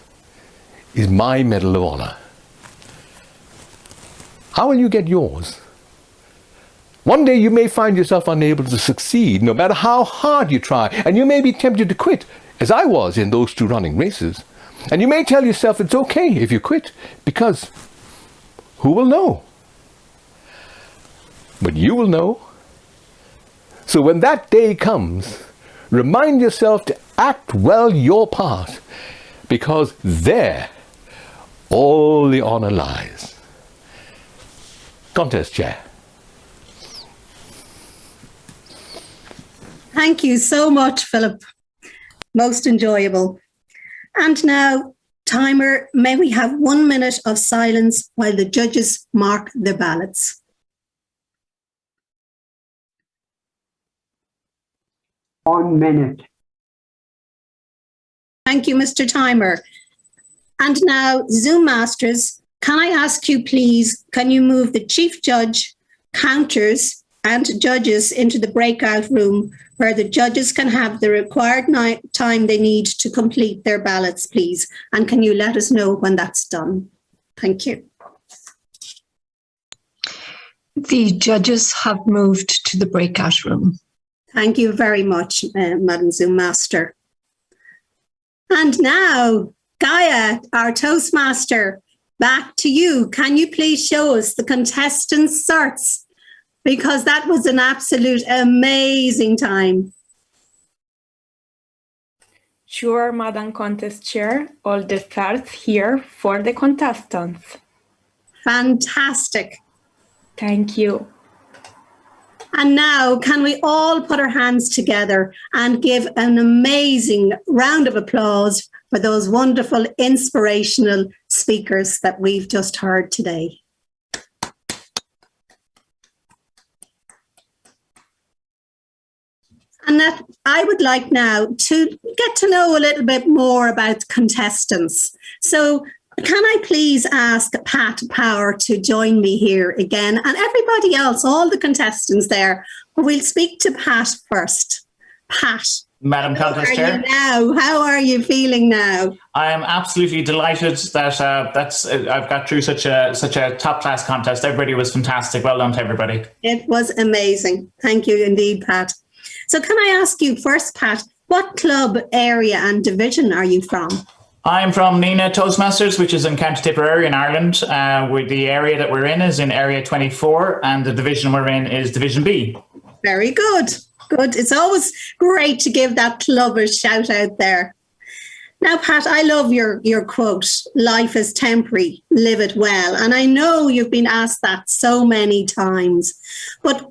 is my Medal of Honor. How will you get yours? One day you may find yourself unable to succeed, no matter how hard you try, and you may be tempted to quit, as I was in those 2 running races. And you may tell yourself it's okay if you quit, because who will know? But you will know. So when that day comes, remind yourself to act well your part, because there all the honor lies. Contest chair. Thank you so much, Philip. Most enjoyable. And now, Timer, may we have 1 minute of silence while the judges mark their ballots. 1 minute. Thank you, Mr. Timer. And now, Zoom Masters, can I ask you, please, can you move the Chief Judge, counters, and judges into the breakout room where the judges can have the required time they need to complete their ballots, please? And can you let us know when that's done? Thank you. The judges have moved to the breakout room. Thank you very much, Madam Zoom Master. And now, Gaia, our Toastmaster, back to you. Can you please show us the contestants' certs? Because that was an absolute amazing time. Sure, Madam Contest Chair. All the certs here for the contestants. Fantastic. Thank you. And now, can we all put our hands together and give an amazing round of applause for those wonderful, inspirational speakers that we've just heard today? And that I would like now to get to know a little bit more about contestants. So can I please ask Pat Power to join me here again, and everybody else, all the contestants there, but we'll speak to Pat first. Pat. Madam Contest Chair. How are you feeling now? I am absolutely delighted that I've got through such a top-class contest. Everybody was fantastic. Well done to everybody. It was amazing. Thank you indeed, Pat. So can I ask you first, Pat, what club, area and division are you from? I'm from Nina Toastmasters, which is in County Tipperary in Ireland. The area that we're in is in Area 24, and the division we're in is Division B. Very good. Good. It's always great to give that club a shout out there. Now, Pat, I love your quote, life is temporary, live it well. And I know you've been asked that so many times, but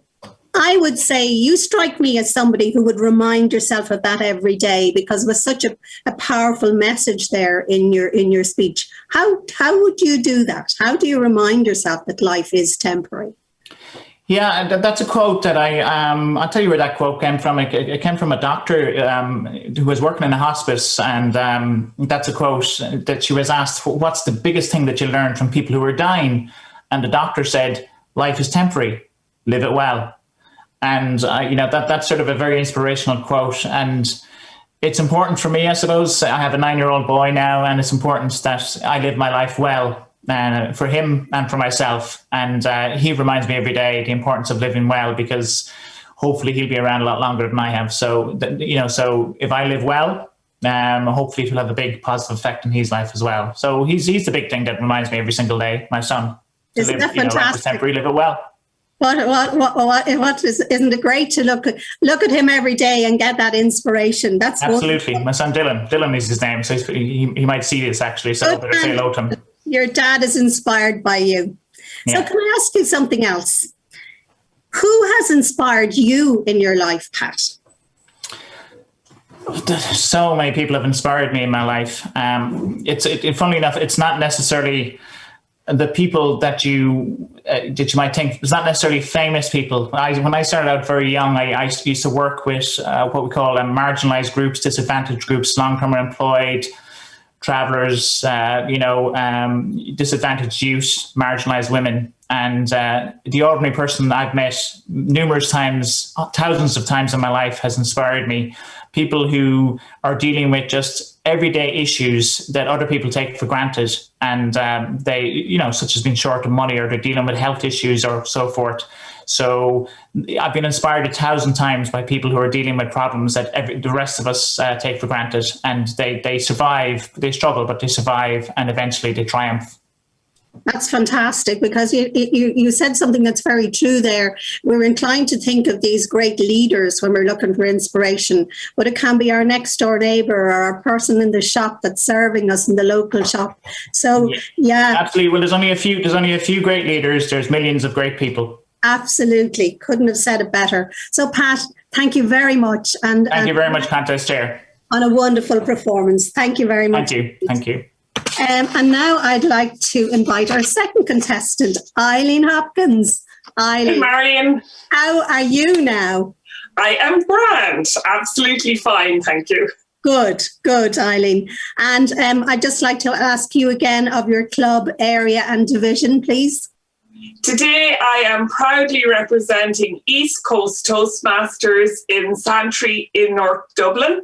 I would say you strike me as somebody who would remind yourself of that every day, because it was such a powerful message there in your speech. How would you do that? How do you remind yourself that life is temporary? Yeah, that's a quote that I'll tell you where that quote came from. It came from a doctor who was working in a hospice, and that's a quote that she was asked, what's the biggest thing that you learned from people who are dying? And the doctor said, life is temporary, live it well. And that's sort of a very inspirational quote, and it's important for me, I suppose. I have a 9-year-old boy now, and it's important that I live my life well, for him and for myself. And he reminds me every day the importance of living well, because hopefully he'll be around a lot longer than I have. So so if I live well, hopefully it will have a big positive effect in his life as well. So he's the big thing that reminds me every single day, my son. Isn't that fantastic? Life is temporary, live it well. Isn't it great to look at him every day and get that inspiration? That's absolutely wonderful. My son Dylan is his name, so he might see this actually. So I better say hello to him. Your dad is inspired by you. Yeah. So can I ask you something else? Who has inspired you in your life, Pat? So many people have inspired me in my life. Funnily enough, it's not necessarily the people that you might think. It's not necessarily famous people. When I started out very young, I used to work with what we call marginalized groups, disadvantaged groups, long-term unemployed, travelers, disadvantaged youth, marginalized women. And the ordinary person I've met numerous times, thousands of times in my life, has inspired me. People who are dealing with just everyday issues that other people take for granted, and they, such as being short of money, or they're dealing with health issues or so forth. So I've been inspired 1,000 times by people who are dealing with problems that the rest of us take for granted, and they survive. They struggle, but they survive, and eventually they triumph. That's fantastic, because you said something that's very true there. We're inclined to think of these great leaders when we're looking for inspiration, but it can be our next door neighbour or our person in the shop that's serving us in the local shop. So yeah, absolutely. Well, there's only a few great leaders. There's millions of great people. Absolutely, couldn't have said it better. So Pat, thank you very much, and thank you very much, Contest Chair, on a wonderful performance. Thank you very much. Thank you. And now I'd like to invite our second contestant, Eileen Hopkins. Hey, Eileen, Marion. how are you now? I am grand. Absolutely fine, thank you. Good, Eileen. And I'd just like to ask you again of your club, area and division, please. Today, I am proudly representing East Coast Toastmasters in Santry in North Dublin.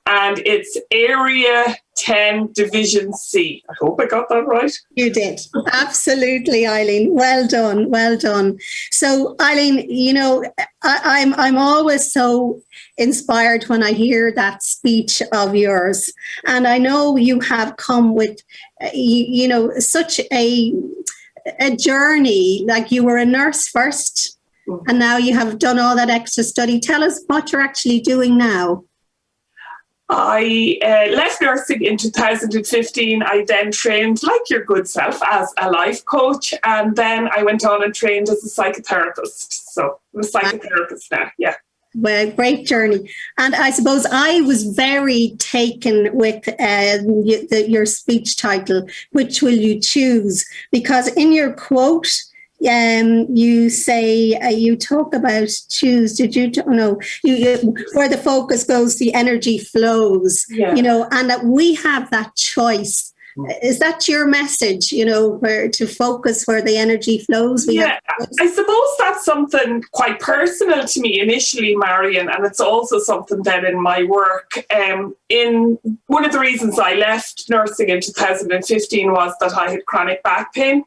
And it's Area 10, Division C. I hope I got that right. You did. Absolutely, Eileen. Well done. Well done. So, Eileen, you know, I'm always so inspired when I hear that speech of yours. And I know you have come with, you know, such a journey. Like, you were a nurse first, and now you have done all that extra study. Tell us what you're actually doing now. I left nursing in 2015. I then trained, like your good self, as a life coach. And then I went on and trained as a psychotherapist. So I'm a psychotherapist now, yeah. Well, great journey. And I suppose I was very taken with your speech title, Which Will You Choose? Because in your quote, you say, you talk about choose, did you, no, where the focus goes, the energy flows, you know, and that we have that choice. Is that your message, you know, where to focus where the energy flows? I suppose that's something quite personal to me initially, Marion, and it's also something then in my work. In one of the reasons I left nursing in 2015 was that I had chronic back pain.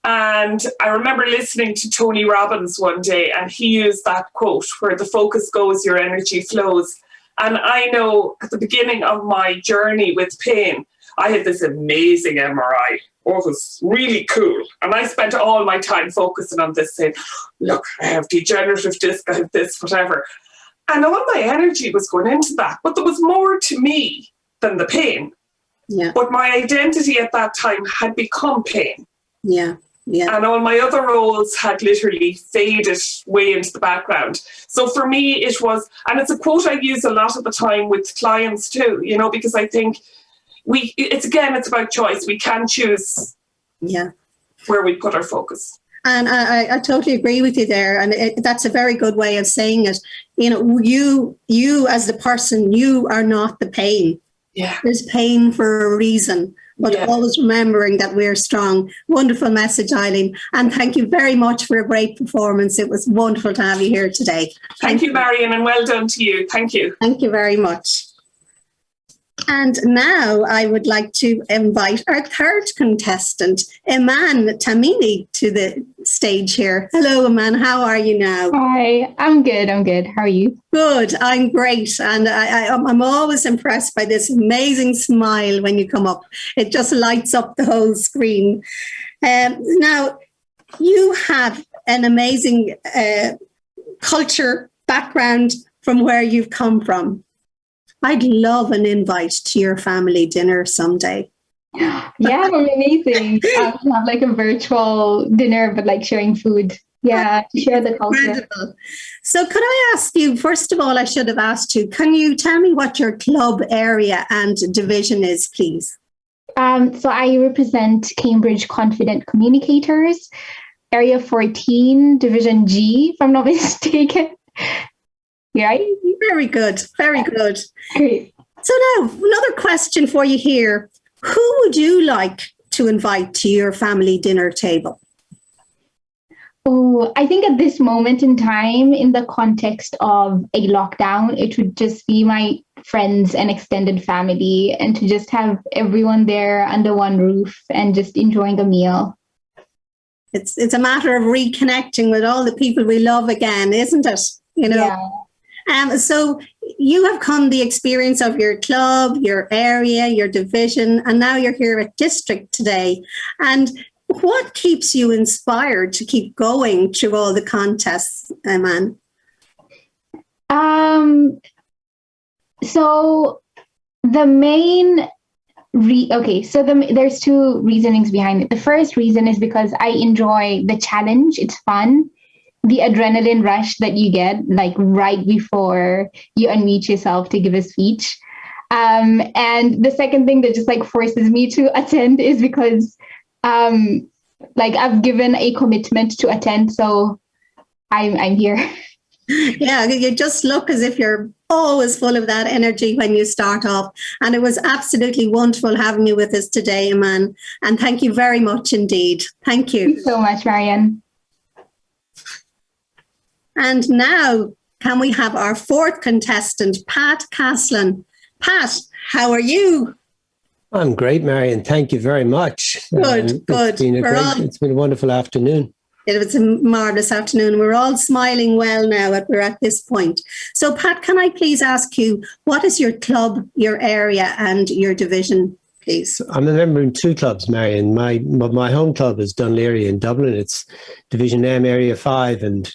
And I remember listening to Tony Robbins one day, and he used that quote, where the focus goes, your energy flows. And I know at the beginning of my journey with pain, I had this amazing MRI. Oh, it was really cool. And I spent all my time focusing on this, saying, look, I have degenerative disc, I have this, whatever. And all my energy was going into that. But there was more to me than the pain. Yeah. But my identity at that time had become pain. Yeah. Yeah. And all my other roles had literally faded way into the background. So for me, it was, and it's a quote I use a lot of the time with clients too, you know, because I think it's about choice. We can choose where we put our focus. And I totally agree with you there. And that's a very good way of saying it. You know, you as the person, you are not the pain. Yeah. There's pain for a reason. But always remembering that we're strong. Wonderful message, Eileen. And thank you very much for a great performance. It was wonderful to have you here today. Thank you, Marion, and well done to you. Thank you. Thank you very much. And now I would like to invite our third contestant, Iman Tamimi, to the stage here. Hello, Iman. How are you now? Hi, I'm good. How are you? Good. I'm great. And I'm always impressed by this amazing smile when you come up. It just lights up the whole screen. Now, you have an amazing culture background from where you've come from. I'd love an invite to your family dinner someday. Yeah, amazing. Have like a virtual dinner, but like sharing food. Yeah, to share the culture. Incredible. So could I ask you, first of all, I should have asked you, can you tell me what your club area and division is, please? So I represent Cambridge Confident Communicators, Area 14, Division G, if I'm not mistaken. Right? Very good. Very good. Great. So now, another question for you here. Who would you like to invite to your family dinner table? Oh, I think at this moment in time, in the context of a lockdown, it would just be my friends and extended family, and to just have everyone there under one roof and just enjoying a meal. It's a matter of reconnecting with all the people we love again, isn't it? You know. Yeah. So you have come the experience of your club, your area, your division, and now you're here at District today. And what keeps you inspired to keep going through all the contests, Iman? So the main there's two reasonings behind it. The first reason is because I enjoy the challenge. It's fun. The adrenaline rush that you get like right before you unmute yourself to give a speech. And the second thing that just like forces me to attend is because like I've given a commitment to attend, so I'm here. Yeah, you just look as if you're always full of that energy when you start off. And it was absolutely wonderful having you with us today, Iman. And thank you very much indeed. Thank you. Thank you so much, Marianne. And now, can we have our fourth contestant, Pat Caslin? Pat, how are you? I'm great, Marion. Thank you very much. Good, good. It's been a wonderful afternoon. It was a marvellous afternoon. We're all smiling well now that we're at this point. So, Pat, can I please ask you, what is your club, your area and your division, please? I'm a member in two clubs, Marion. My home club is Dunleary in Dublin. It's Division M Area 5, and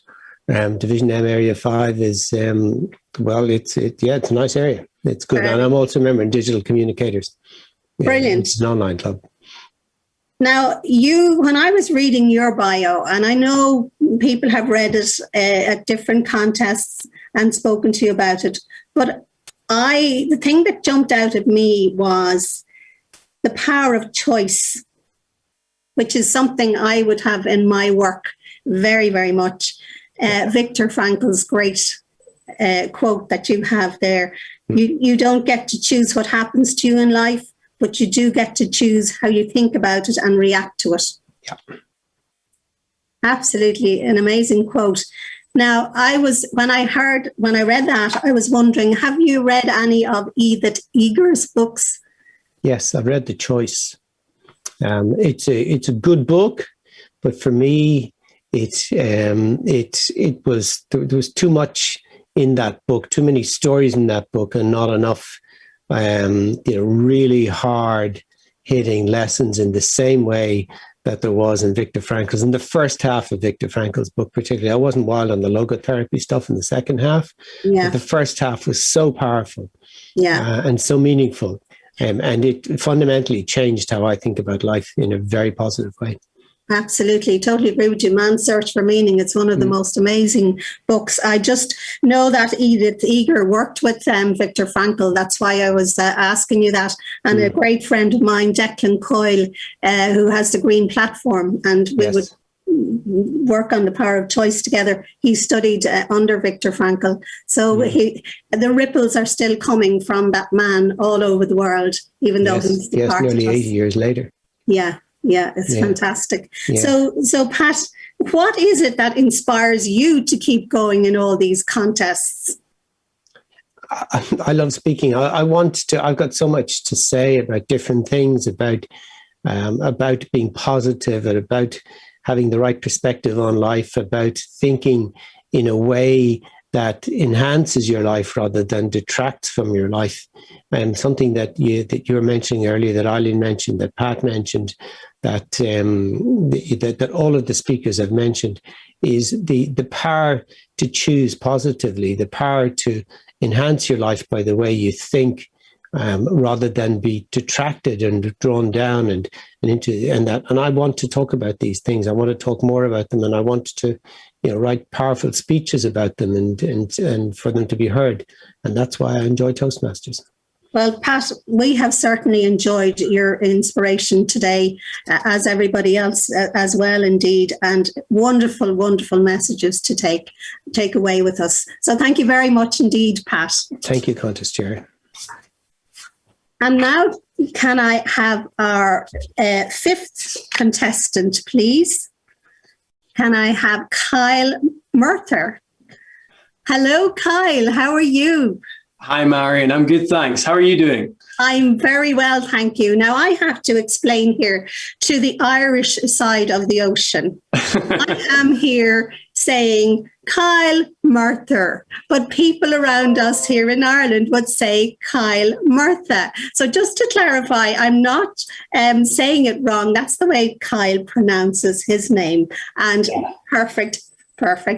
Division M Area 5 is, it's a nice area. It's good. Brilliant. And I'm also a member in Digital Communicators. Brilliant. It's an online club. Now, when I was reading your bio, and I know people have read it at different contests and spoken to you about it, but the thing that jumped out at me was the power of choice, which is something I would have in my work very, very much. Viktor Frankl's great quote that you have there, you don't get to choose what happens to you in life, but you do get to choose how you think about it and react to it. Yeah. Absolutely an amazing quote. Now, when I read that, I was wondering, have you read any of Edith Eger's books? Yes, I've read The Choice. It's a good book, but for me, there was too much in that book, too many stories in that book, and not enough really hard hitting lessons in the same way that there was in Viktor Frankl's. In the first half of Viktor Frankl's book, particularly, I wasn't wild on the logotherapy stuff in the second half. Yeah. But the first half was so powerful, and so meaningful. And it fundamentally changed how I think about life in a very positive way. Absolutely. Totally agree with you. Man's Search for Meaning. It's one of the most amazing books. I just know that Edith Eger worked with Viktor Frankl. That's why I was asking you that. And a great friend of mine, Declan Coyle, who has the Green Platform, and we would work on the power of choice together. He studied under Viktor Frankl. So the ripples are still coming from that man all over the world, even though he's departed. Nearly 80 years later. Yeah, it's fantastic. Yeah. So Pat, what is it that inspires you to keep going in all these contests? I love speaking. I've got so much to say about different things, about being positive, and about having the right perspective on life, about thinking in a way that enhances your life rather than detracts from your life. And something that you were mentioning earlier, that Eileen mentioned, that Pat mentioned, that all of the speakers have mentioned, is the power to choose positively, the power to enhance your life by the way you think, rather than be detracted and drawn down and I want to talk about these things. I want to talk more about them, and I want to write powerful speeches about them and for them to be heard. And that's why I enjoy Toastmasters. Well, Pat, we have certainly enjoyed your inspiration today, as everybody else as well, indeed, and wonderful, wonderful messages to take away with us. So thank you very much indeed, Pat. Thank you, Contest Chair. And now, can I have our fifth contestant, please? Can I have Kyle Murther? Hello, Kyle. How are you? Hi, Marion. I'm good, thanks. How are you doing? I'm very well, thank you. Now, I have to explain here to the Irish side of the ocean. I am here saying Kyle Murther, but people around us here in Ireland would say Kyle Murtha. So just to clarify, I'm not saying it wrong. That's the way Kyle pronounces his name. And perfect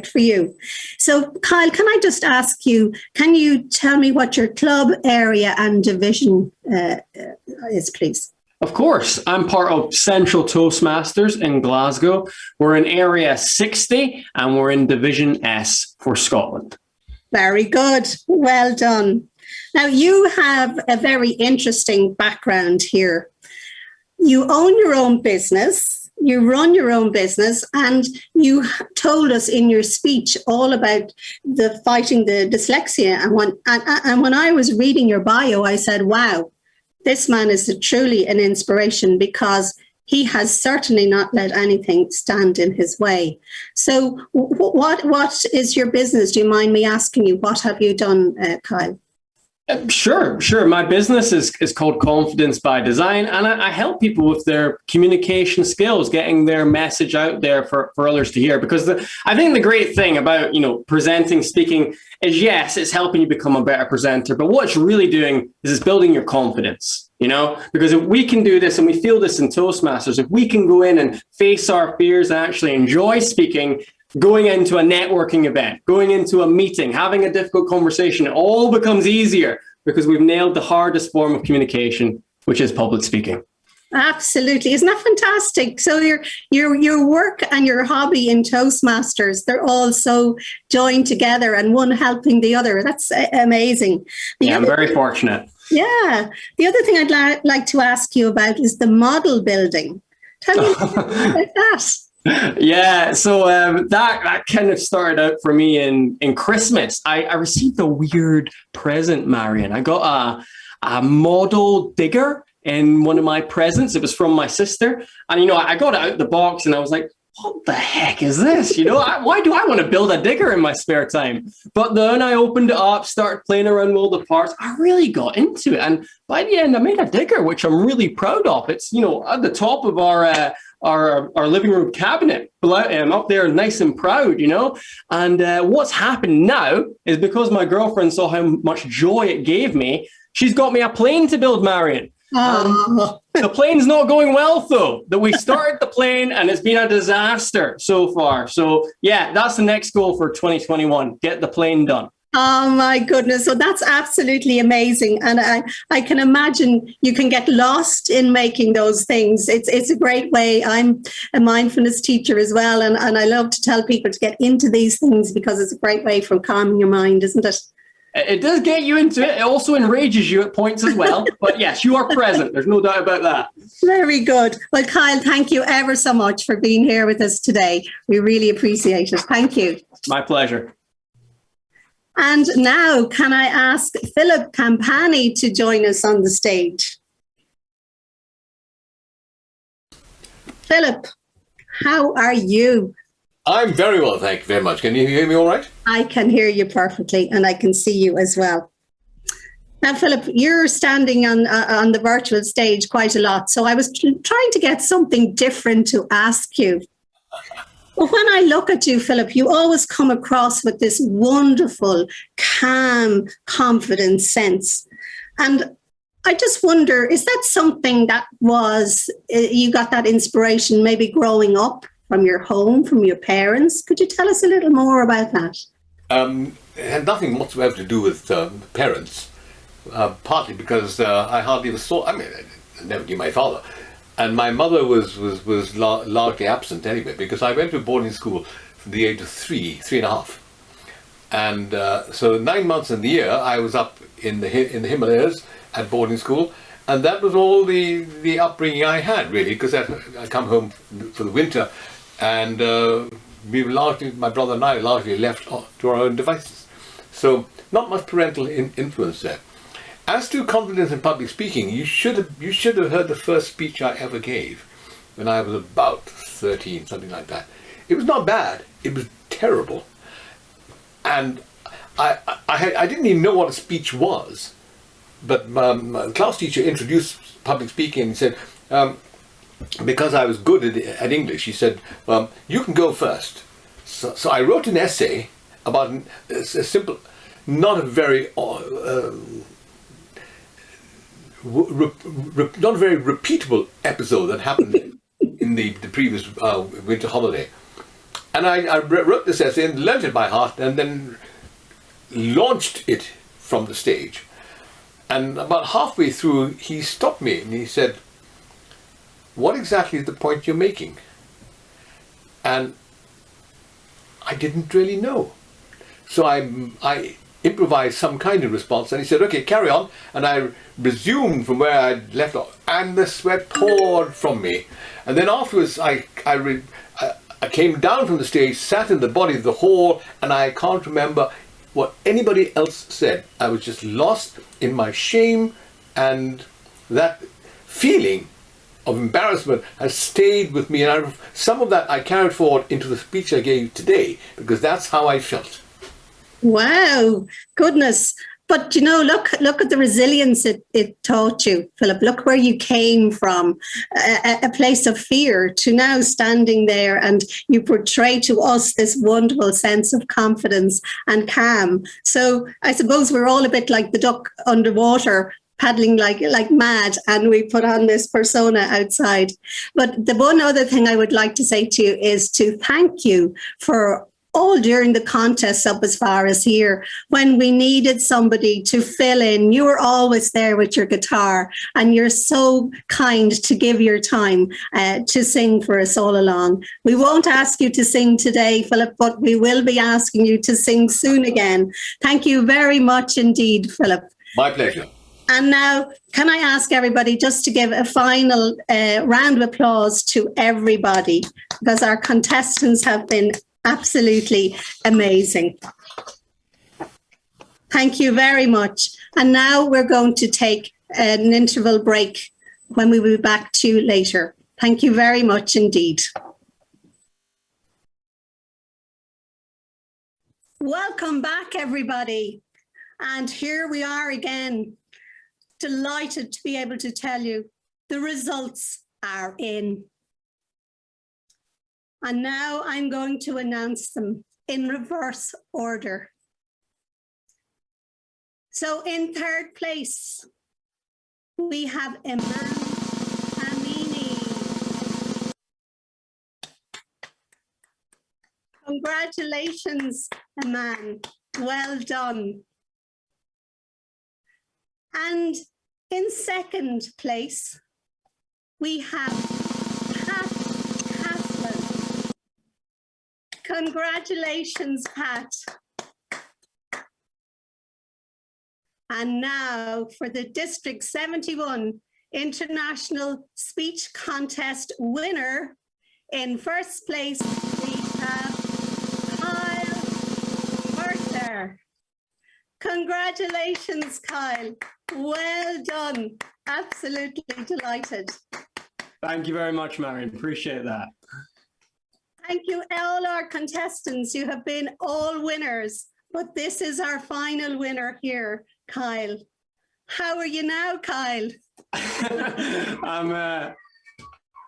for you. So Kyle, can I just ask you, can you tell me what your club, area and division is, please? Of course. I'm part of Central Toastmasters in Glasgow. We're in Area 60 and we're in Division S for Scotland. Very good. Well done. Now, you have a very interesting background here. You own your own business, you run your own business, and you told us in your speech all about the fighting the dyslexia. And when I was reading your bio, I said, wow, this man is truly an inspiration, because he has certainly not let anything stand in his way. So what is your business? Do you mind me asking you, what have you done, Kyle? Sure. My business is called Confidence by Design, and I help people with their communication skills, getting their message out there for others to hear. Because I think the great thing about, presenting, speaking is, yes, it's helping you become a better presenter, but what it's really doing is it's building your confidence, because if we can do this, and we feel this in Toastmasters, if we can go in and face our fears and actually enjoy speaking, going into a networking event, going into a meeting, having a difficult conversation, it all becomes easier because we've nailed the hardest form of communication, which is public speaking. Absolutely. Isn't that fantastic? So your work and your hobby in Toastmasters, they're all so joined together and one helping the other. That's amazing. I'm very fortunate. Yeah. The other thing I'd like to ask you about is the model building. Tell me about that. Yeah, so that kind of started out for me in Christmas. I received a weird present, Marion. I got a model digger in one of my presents. It was from my sister. And, I got it out the box and I was like, what the heck is this? Why do I want to build a digger in my spare time? But then I opened it up, started playing around with all the parts. I really got into it. And by the end, I made a digger, which I'm really proud of. It's, at the top of our living room cabinet, up there nice and proud, And what's happened now is, because my girlfriend saw how much joy it gave me, she's got me a plane to build, Marion. The plane's not going well, though. That we started the plane and it's been a disaster so far. So yeah, that's the next goal for 2021. Get the plane done. Oh my goodness. So that's absolutely amazing. And I can imagine you can get lost in making those things. It's a great way. I'm a mindfulness teacher as well. And I love to tell people to get into these things because it's a great way for calming your mind, isn't it? It does get you into it. It also enrages you at points as well. But yes, you are present. There's no doubt about that. Very good. Well, Kyle, thank you ever so much for being here with us today. We really appreciate it. Thank you. My pleasure. And now, can I ask Philip Campani to join us on the stage? Philip, how are you? I'm very well, thank you very much. Can you hear me all right? I can hear you perfectly, and I can see you as well. Now, Philip, you're standing on the virtual stage quite a lot, so I was trying to get something different to ask you. But when I look at you, Philip, you always come across with this wonderful, calm, confident sense. And I just wonder, is that something that you got that inspiration maybe growing up from your home, from your parents? Could you tell us a little more about that? It had nothing whatsoever to do with parents, partly because I hardly ever saw, I never knew my father. And my mother was largely absent anyway, because I went to boarding school from the age of three and a half. And so 9 months in the year, I was up in the Himalayas at boarding school. And that was all the upbringing I had, really, because I come home for the winter, and we were largely, my brother and I, largely left to our own devices. So not much parental influence there. As to confidence in public speaking, you should have heard the first speech I ever gave when I was about 13, something like that. It was not bad. It was terrible, and I didn't even know what a speech was. But my class teacher introduced public speaking and said, because I was good at English, he said, you can go first. So I wrote an essay about a simple, not a very not a very repeatable episode that happened in the previous winter holiday. And I wrote this essay and learned it by heart and then launched it from the stage. And about halfway through, he stopped me and he said, what exactly is the point you're making? And I didn't really know. So I improvise some kind of response. And he said, okay, carry on. And I resumed from where I'd left off, and the sweat poured from me. And then afterwards, I came down from the stage, sat in the body of the hall, and I can't remember what anybody else said. I was just lost in my shame, and that feeling of embarrassment has stayed with me. And some of that I carried forward into the speech I gave today, because that's how I felt. Wow, goodness. But, you know, look at the resilience it taught you, Philip. Look where you came from, a place of fear, to now standing there, and you portray to us this wonderful sense of confidence and calm. So I suppose we're all a bit like the duck underwater, paddling like mad, and we put on this persona outside. But the one other thing I would like to say to you is to thank you for all during the contest up as far as here. When we needed somebody to fill in, you were always there with your guitar, and you're so kind to give your time to sing for us all along. We won't ask you to sing today, Philip, but we will be asking you to sing soon again. Thank you very much indeed, Philip. My pleasure. And now, can I ask everybody just to give a final round of applause to everybody, because our contestants have been absolutely amazing. Thank you very much. And now we're going to take an interval break, when we will be back to you later. Thank you very much indeed. Welcome back, everybody. And here we are again. Delighted to be able to tell you the results are in. And now I'm going to announce them in reverse order. So in third place, we have Tamimi. Congratulations, Iman. Well done. And in second place, we have Pat Caslin. Congratulations, Pat. And now for the District 71 International Speech Contest winner, in first place, we have Kyle Mercer. Congratulations, Kyle. Well done. Absolutely delighted. Thank you very much, Marion. Appreciate that. Thank you, all our contestants. You have been all winners, but this is our final winner here, Kyle. How are you now, Kyle?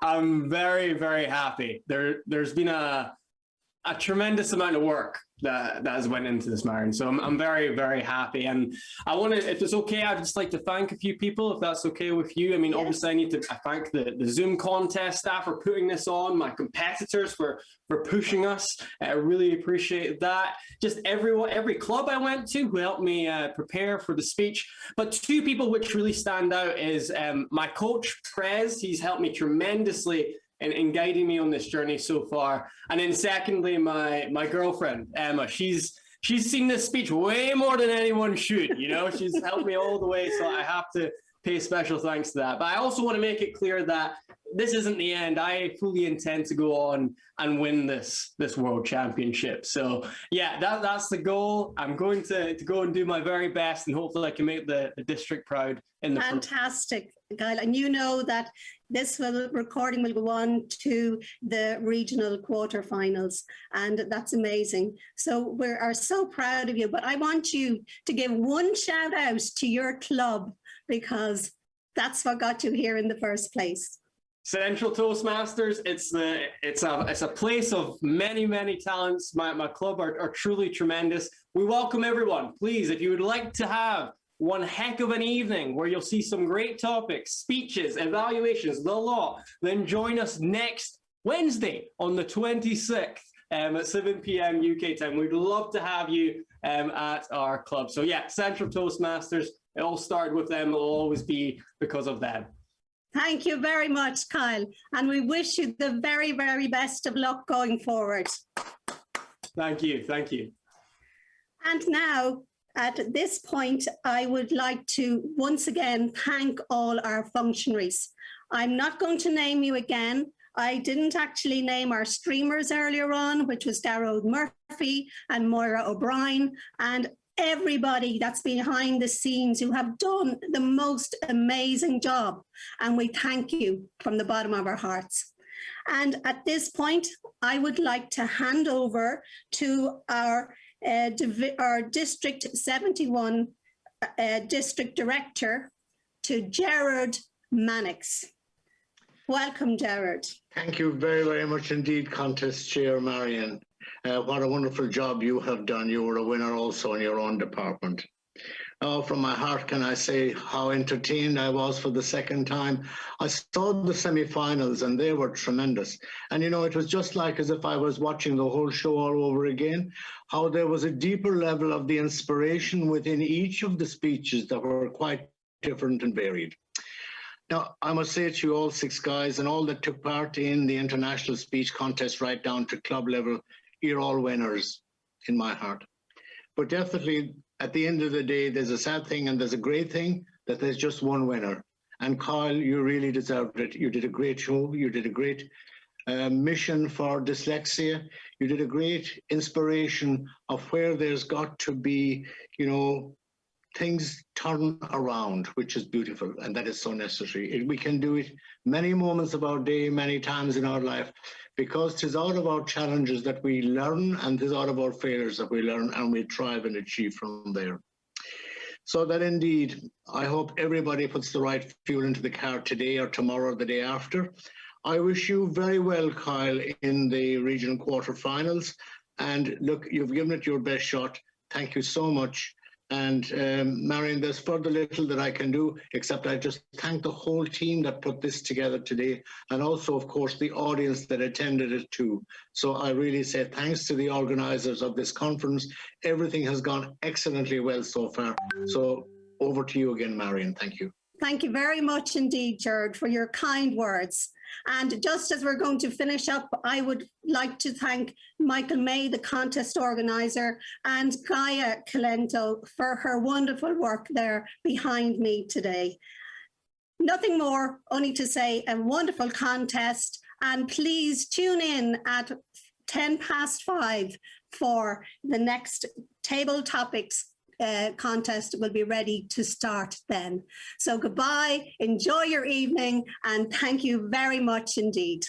I'm very, very happy. There's been a tremendous amount of work that has went into this, Marion. So I'm very, very happy. And I want to, if it's okay, I'd just like to thank a few people, if that's okay with you. I mean, yes. Obviously I need to thank the Zoom contest staff for putting this on, my competitors for pushing us. I really appreciate that. Just every club I went to who helped me prepare for the speech. But two people which really stand out is my coach, Prez. He's helped me tremendously in guiding me on this journey so far. And then secondly, my girlfriend, Emma, she's seen this speech way more than anyone should, you know, she's helped me all the way. So I have to pay special thanks to that. But I also want to make it clear that this isn't the end. I fully intend to go on and win this world championship. So yeah, that's the goal. I'm going to go and do my very best, and hopefully I can make the district proud in the fantastic, Kyle. And you know that this recording will go on to the regional quarterfinals, and that's amazing. So we are so proud of you. But I want you to give one shout out to your club, because that's what got you here in the first place. Central Toastmasters, it's a place of many talents. My club are truly tremendous. We welcome everyone. Please, if you would like to have one heck of an evening where you'll see some great topics, speeches, evaluations, the law, then join us next Wednesday on the 26th at 7 p.m. UK time. We'd love to have you at our club. So yeah, Central Toastmasters, it all started with them. It'll always be because of them. Thank you very much, Kyle. And we wish you the very, very best of luck going forward. Thank you. Thank you. And now, at this point, I would like to once again thank all our functionaries. I'm not going to name you again. I didn't actually name our streamers earlier on, which was Darrell Murphy and Moira O'Brien, and everybody that's behind the scenes who have done the most amazing job. And we thank you from the bottom of our hearts. And at this point, I would like to hand over to our District 71 District Director, to Gerard Mannix. Welcome, Gerard. Thank you very, very much indeed, Contest Chair Marion. What a wonderful job you have done. You were a winner also in your own department. From my heart, can I say how entertained I was for the second time. I saw the semi-finals and they were tremendous. And, you know, it was just like as if I was watching the whole show all over again, how there was a deeper level of the inspiration within each of the speeches that were quite different and varied. Now, I must say to you all 6 guys and all that took part in the international speech contest right down to club level, you're all winners in my heart. But definitely, at the end of the day, there's a sad thing and there's a great thing that there's just one winner. And Kyle, you really deserved it. You did a great show. You did a great mission for dyslexia. You did a great inspiration of where there's got to be, you know, things turn around, which is beautiful, and that is so necessary. We can do it many moments of our day, many times in our life, because 'tis out of our challenges that we learn, and 'tis out of our failures that we learn, and we thrive and achieve from there. So that indeed, I hope everybody puts the right fuel into the car today or tomorrow or the day after. I wish you very well, Kyle, in the regional quarterfinals. And look, you've given it your best shot. Thank you so much. And Marion, there's further little that I can do, except I just thank the whole team that put this together today, and also, of course, the audience that attended it too. So I really say thanks to the organisers of this conference. Everything has gone excellently well so far. So over to you again, Marion. Thank you. Thank you very much indeed, Gerard, for your kind words. And just as we're going to finish up, I would like to thank Michael May, the contest organiser, and Gaia Calento for her wonderful work there behind me today. Nothing more, only to say a wonderful contest, and please tune in at 5:10 for the next table topics contest will be ready to start then. So goodbye, enjoy your evening, and thank you very much indeed.